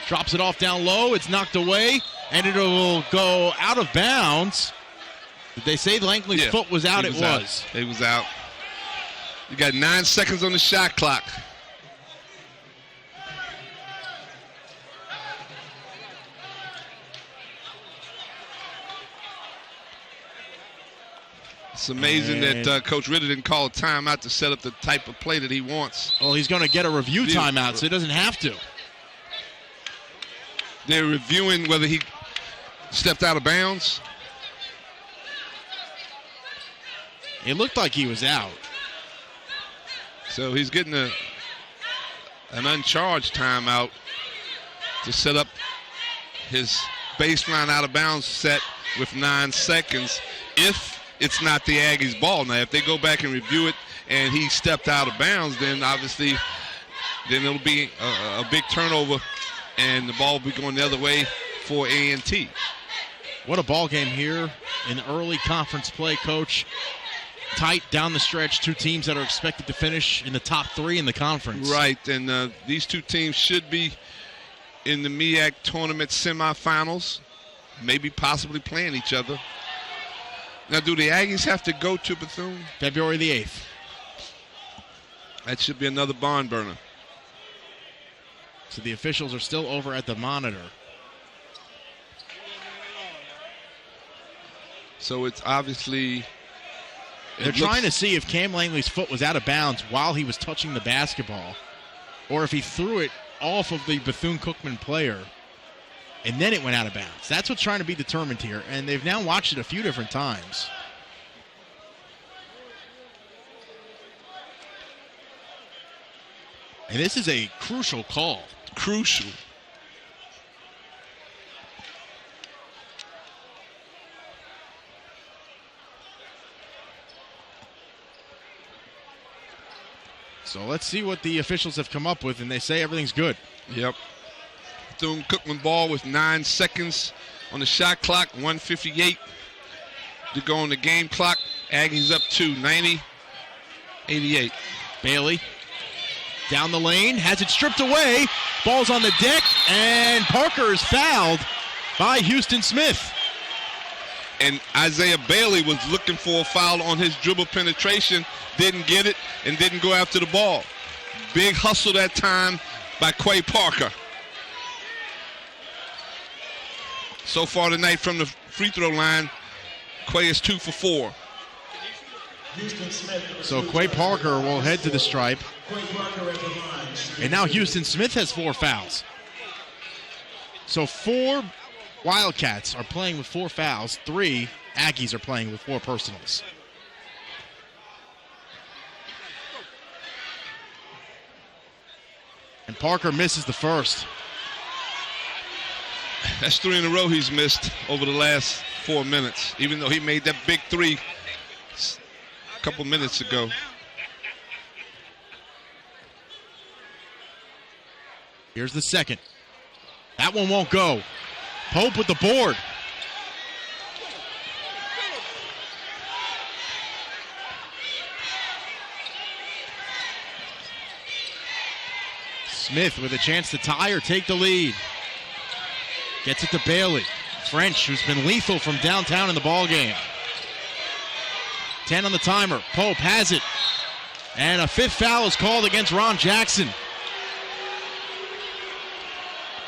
Drops it off down low. It's knocked away, and it will go out of bounds. Did they say Langley's foot was out? It was. It was out. You got 9 seconds on the shot clock. It's amazing that Coach Ritter didn't call a timeout to set up the type of play that he wants. Well, he's going to get a review timeout, so he doesn't have to. They're reviewing whether he stepped out of bounds. It looked like he was out. So he's getting an uncharged timeout to set up his baseline out of bounds set with 9 seconds if it's not the Aggies' ball. Now, if they go back and review it and he stepped out of bounds, then obviously it'll be a big turnover and the ball will be going the other way for A&T. What a ball game here in early conference play, Coach. Tight down the stretch, 2 teams that are expected to finish in the top 3 in the conference. Right, and these 2 teams should be in the MEAC tournament semifinals, maybe possibly playing each other. Now, do the Aggies have to go to Bethune? February the 8th. That should be another barn burner. So the officials are still over at the monitor. So it's obviously... They're trying to see if Cam Langley's foot was out of bounds while he was touching the basketball, or if he threw it off of the Bethune-Cookman player and then it went out of bounds. That's what's trying to be determined here, and they've now watched it a few different times. And this is a crucial call. Crucial. So let's see what the officials have come up with, and they say everything's good. Yep. Bethune-Cookman ball with 9 seconds on the shot clock, 1:58 to go on the game clock. Aggies up to 90-88. Bailey down the lane, has it stripped away. Ball's on the deck, and Parker is fouled by Houston Smith. And Isaiah Bailey was looking for a foul on his dribble penetration, didn't get it, and didn't go after the ball. Big hustle that time by Quay Parker. So far tonight from the free throw line, Quay is 2 for 4. So Quay Parker will head to the stripe. And now Houston Smith has 4 fouls. So 4 Wildcats are playing with 4 fouls. 3 Aggies are playing with 4 personals. And Parker misses the first. That's 3 in a row he's missed over the last 4 minutes, even though he made that big 3 a couple minutes ago. Here's the second. That one won't go. Pope with the board. Smith with a chance to tie or take the lead. Gets it to Bailey. French, who's been lethal from downtown in the ballgame. 10 on the timer. Pope has it. And a 5th foul is called against Ron Jackson.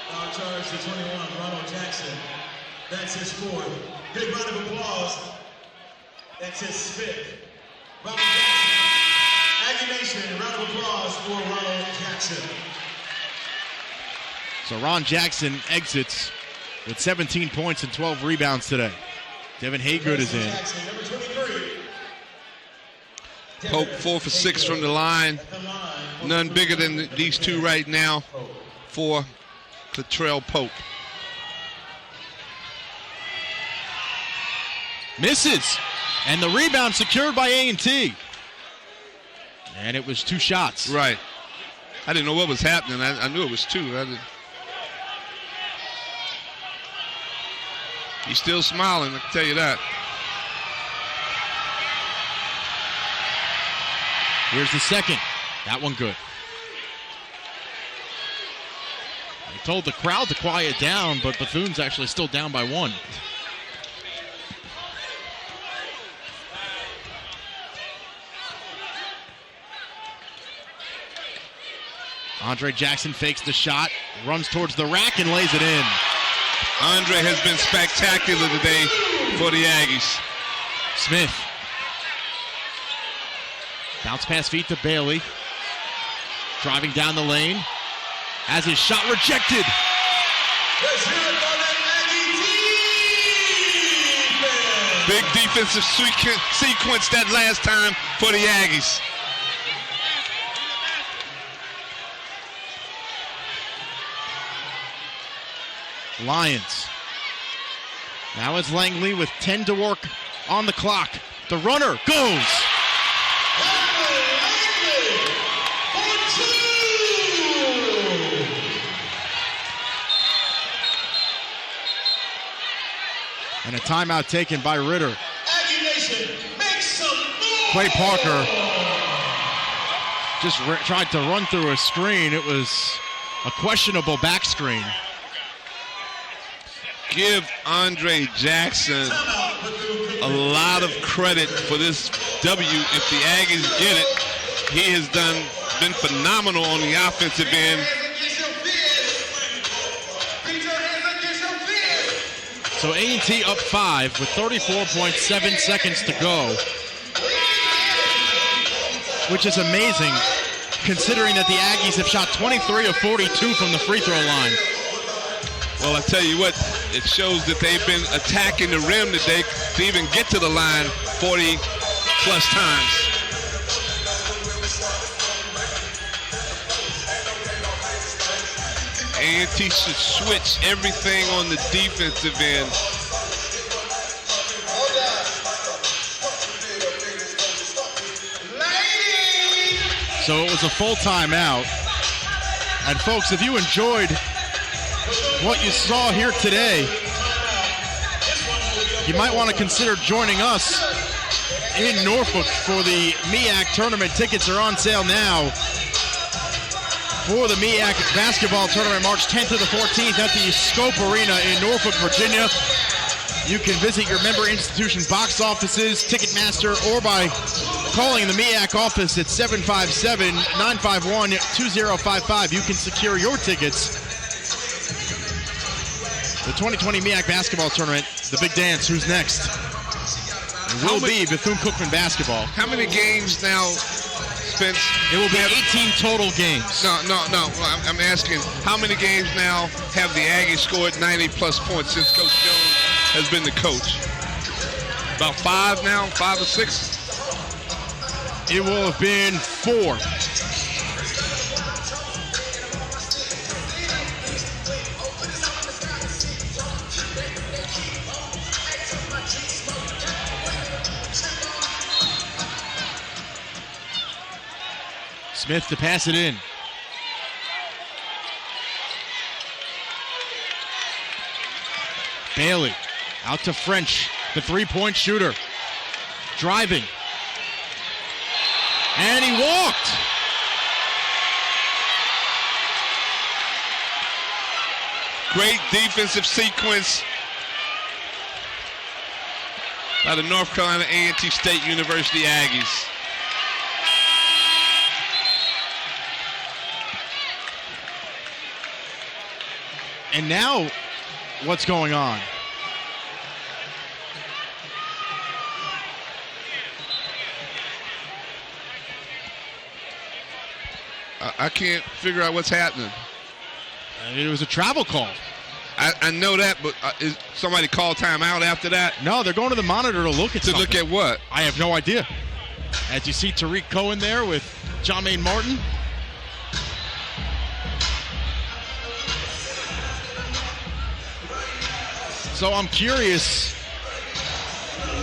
Foul charge to 21, Ronald Jackson. That's his 4th. Big round of applause. That's his 5th. Ronald Jackson. Aggie Nation, round of applause for Ronald Jackson. So Ron Jackson exits with 17 points and 12 rebounds today. Devin Haygood is in. Pope 4 for 6 from the line. None bigger than these 2 right now for Latrell Pope. Misses. And the rebound secured by A&T. And it was 2 shots. Right. I didn't know what was happening. I knew it was 2. He's still smiling, I can tell you that. Here's the second. That one good. They told the crowd to quiet down, but Bethune's actually still down by 1. Andre Jackson fakes the shot, runs towards the rack and lays it in. Andre has been spectacular today for the Aggies. Smith Bounce pass feed to Bailey. Driving down the lane. Has his shot rejected. Big defensive sequence that last time for the Aggies. Lions. Now it's Langley with 10 to work on the clock. The runner goes. And a timeout taken by Ritter. Clay Parker just tried to run through a screen. It was a questionable back screen. Give Andre Jackson a lot of credit for this W. If the Aggies get it, he has been phenomenal on the offensive end. So A&T up 5 with 34.7 seconds to go, which is amazing considering that the Aggies have shot 23 of 42 from the free throw line. Well, I tell you what, it shows that they've been attacking the rim today to even get to the line 40 plus times. A&T should switch everything on the defensive end. So it was a full timeout. And folks, if you enjoyed what you saw here today, you might want to consider joining us in Norfolk for the MEAC tournament. Tickets are on sale now for the MEAC Basketball tournament, March 10th to the 14th at the Scope Arena in Norfolk, Virginia. You can visit your member institution box offices, Ticketmaster, or by calling the MEAC office at 757-951-2055. You can secure your tickets. The 2020 MEAC Basketball tournament, the big dance, who's next? It will be Bethune-Cookman Basketball. How many games now, Spence? It will be 18 total games. No. I'm asking, how many games now have the Aggies scored 90-plus points since Coach Jones has been the coach? About 5 now? 5 or 6? It will have been 4. Smith to pass it in. Bailey out to French, the three-point shooter. Driving. And he walked. Great defensive sequence by the North Carolina A&T State University Aggies. And now, what's going on? I can't figure out what's happening. It was a travel call. I know that, but is somebody called timeout after that? No, they're going to the monitor to look at something. To look at what? I have no idea. As you see Tariq Cohen there with John Martin. So I'm curious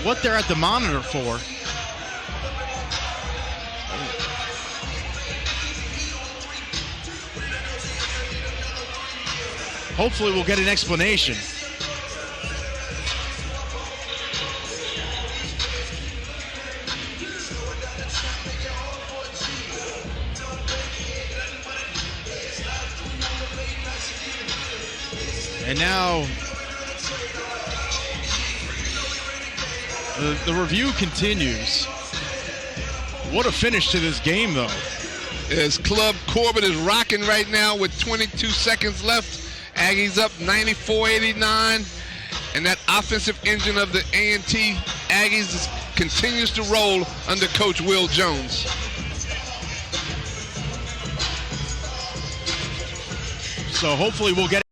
what they're at the monitor for. Hopefully we'll get an explanation. And now the review continues. What a finish to this game, though. As Club Corbett is rocking right now with 22 seconds left. Aggies up 94-89. And that offensive engine of the A&T Aggies continues to roll under Coach Will Jones. So hopefully we'll get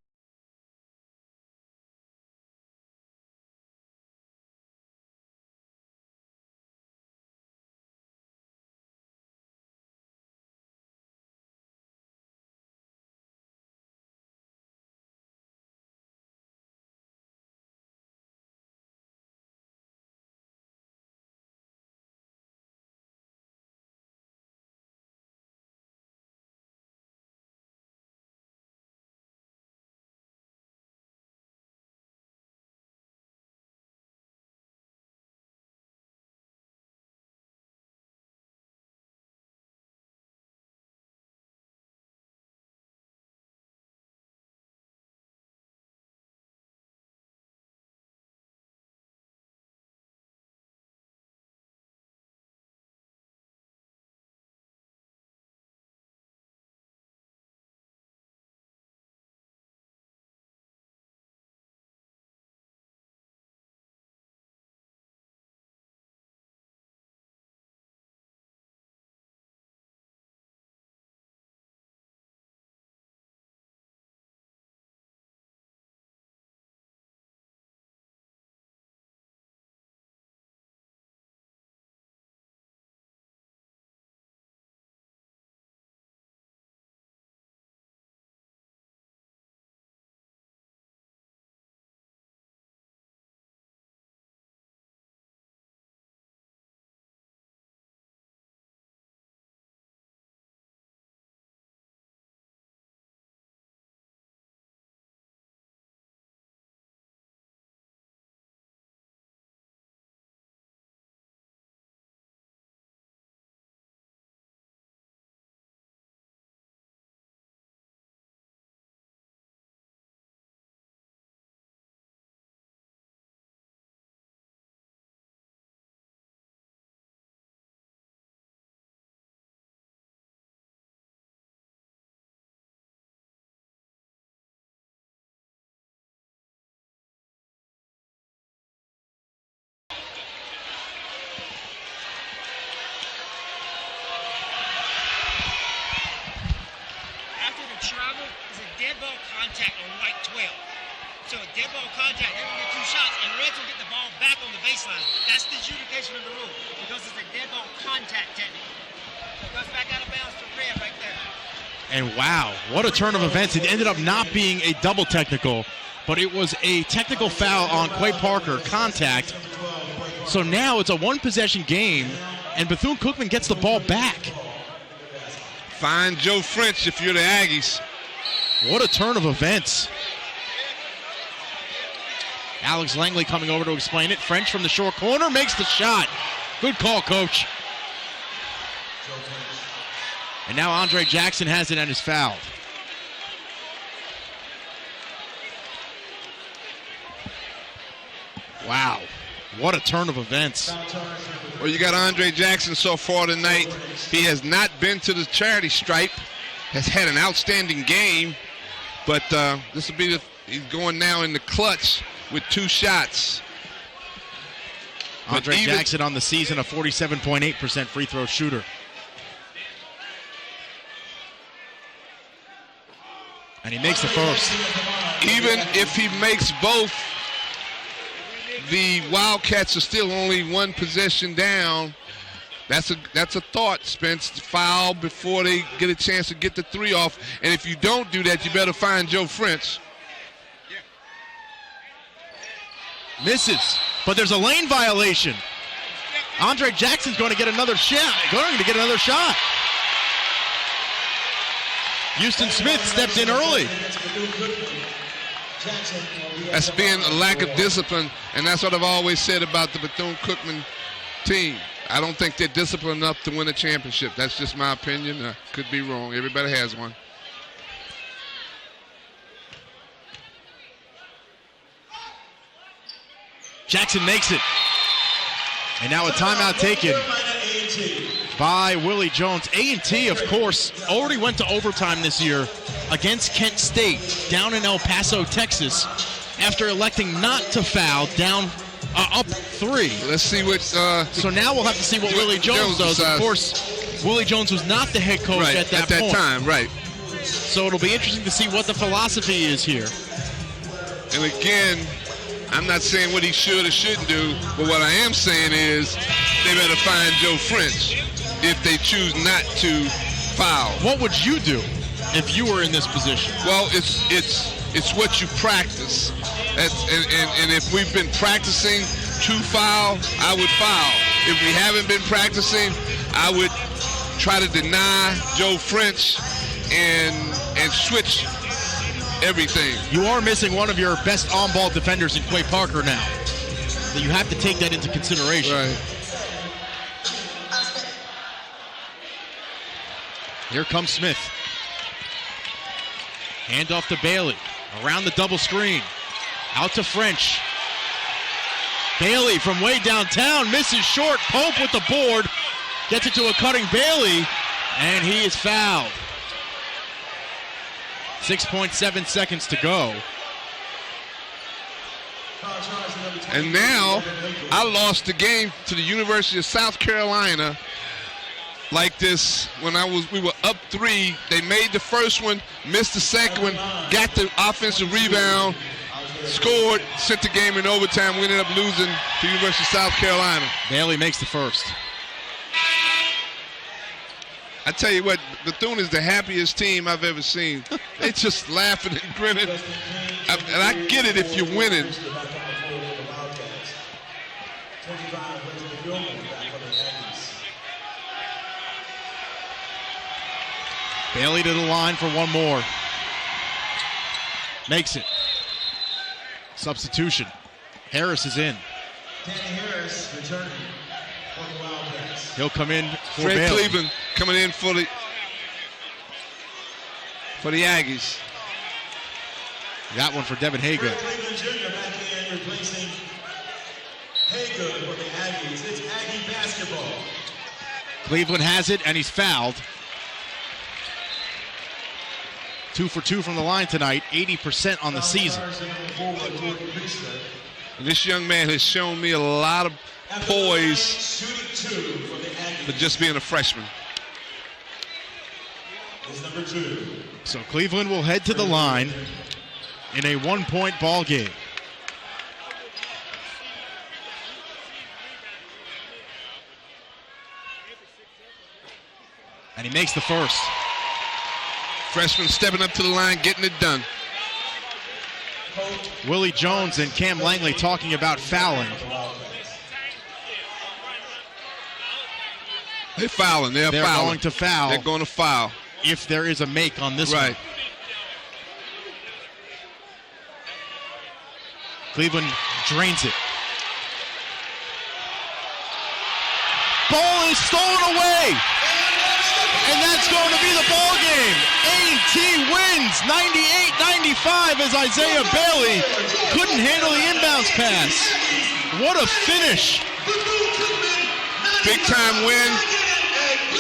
travel is a dead ball contact on white 12. So a dead ball contact, they're going to get 2 shots, and Reds will get the ball back on the baseline. That's the adjudication of the rule, because it's a dead ball contact technique. So it goes back out of bounds to Red right there. And wow, what a turn of events. It ended up not being a double technical, but it was a technical foul on Quay Parker, contact. So now it's a one-possession game, and Bethune-Cookman gets the ball back. Find Joe French if you're the Aggies. What a turn of events. Alex Langley coming over to explain it. French from the short corner makes the shot. Good call, coach. And now Andre Jackson has it and is fouled. Wow. What a turn of events. Well, you got Andre Jackson so far tonight. He has not been to the charity stripe. Has had an outstanding game. But this will be he's going now in the clutch with 2 shots. Andre Jackson on the season, a 47.8% free throw shooter. And he makes the first. Even if he makes both, the Wildcats are still only 1 possession down. That's a thought, Spence. Foul before they get a chance to get the 3 off. And if you don't do that, you better find Joe French. Misses, but there's a lane violation. Andre Jackson's going to get another shot. Houston Smith stepped in early. That's being a lack of discipline, and that's what I've always said about the Bethune-Cookman team. I don't think they're disciplined enough to win a championship. That's just my opinion. I could be wrong. Everybody has one. Jackson makes it. And now a timeout taken by Willie Jones. A&T, of course, already went to overtime this year against Kent State down in El Paso, Texas, after electing not to foul down up 3. Let's see what... so now we'll have to see what Willie Jones does. Of course, Willie Jones was not the head coach at that point. time, right. So it'll be interesting to see what the philosophy is here. And again, I'm not saying what he should or shouldn't do, but what I am saying is they better find Joe French if they choose not to foul. What would you do if you were in this position? Well, it's what you practice. And if we've been practicing to foul, I would foul. If we haven't been practicing, I would try to deny Joe French and switch everything. You are missing one of your best on-ball defenders in Quay Parker now. So you have to take that into consideration. Right. Here comes Smith. Hand off to Bailey. Around the double screen. Out to French. Bailey from way downtown misses short. Pope with the board. Gets it to a cutting Bailey. And he is fouled. 6.7 seconds to go. And now I lost the game to the University of South Carolina like this when we were up 3. They made the first one, missed the second one, got the offensive rebound, scored, sent the game in overtime. We ended up losing to the University of South Carolina. Bailey makes the first. I tell you what, Bethune is the happiest team I've ever seen. They just laughing and grinning. And I get it if you're winning. Bailey to the line for one more. Makes it. Substitution. Harris is in. Danny Harris returning for the Wildcats. He'll come in for Fred Bailey. Cleveland coming in for the Aggies. That one for Devin Haygood. Fred Cleveland Jr. back in replacing Haygood for the Aggies. It's Aggie basketball. Cleveland has it, and he's fouled. 2 for 2 from the line tonight, 80% on the season. And this young man has shown me a lot of poise for just being a freshman. Number 2. So Cleveland will head to the line in a 1-point ball game. And he makes the first. Freshman stepping up to the line, getting it done. Willie Jones and Cam Langley talking about fouling. They're fouling. They're fouling. Going to foul. They're going to foul. If there is a make on this one. Cleveland drains it. Ball is stolen away. And that's going to be the ball game. A&T wins 98-95 as Isaiah Bailey couldn't handle the inbounds pass. What a finish. Big time win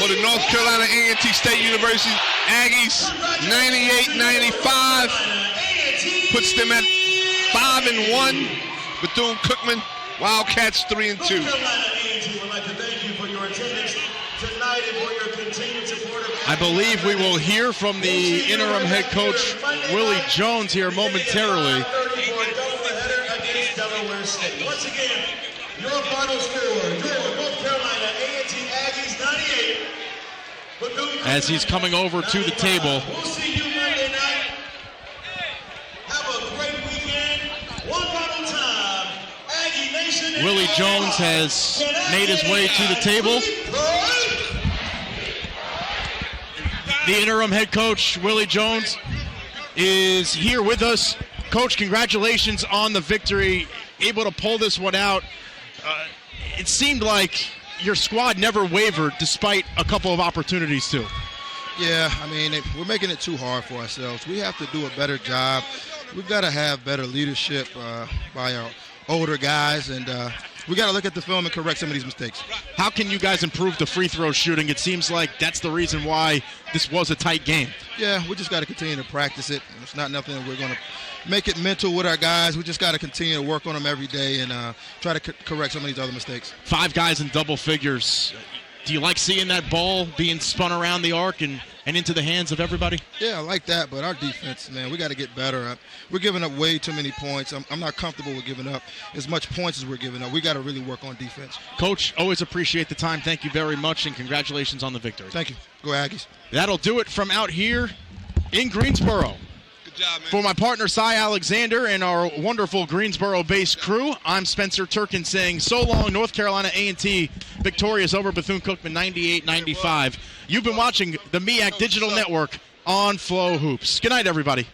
for the North Carolina A&T State University Aggies. 98-95 puts them at 5-1. Bethune-Cookman Wildcats 3-2. I believe we will hear from the interim head coach, Willie Jones, here momentarily. Once again, your final score, your North Carolina A&T Aggies 98. As he's coming over to the table. We'll see you Monday night. Have a great weekend. One final time. Aggie Nation. Willie Jones has made his way to the table. The interim head coach, Willie Jones, is here with us. Coach, congratulations on the victory. Able to pull this one out. It seemed like your squad never wavered despite a couple of opportunities too. Yeah, I mean, we're making it too hard for ourselves. We have to do a better job. We've got to have better leadership by our older guys, and we got to look at the film and correct some of these mistakes. How can you guys improve the free throw shooting? It seems like that's the reason why this was a tight game. Yeah, we just got to continue to practice it. It's not nothing that we're going to make it mental with our guys. We just got to continue to work on them every day and try to correct some of these other mistakes. 5 guys in double figures. Do you like seeing that ball being spun around the arc and and into the hands of everybody? Yeah, I like that, but our defense, man, we got to get better. We're giving up way too many points. I'm not comfortable with giving up as much points as we're giving up. We got to really work on defense. Coach, always appreciate the time. Thank you very much, and congratulations on the victory. Thank you. Go Aggies. That'll do it from out here in Greensboro. Good job, man. For my partner, Cy Alexander, and our wonderful Greensboro-based crew, I'm Spencer Turkin saying so long. North Carolina A&T victorious over Bethune-Cookman 98-95. You've been watching the MEAC Digital Network on FloHoops. Good night, everybody.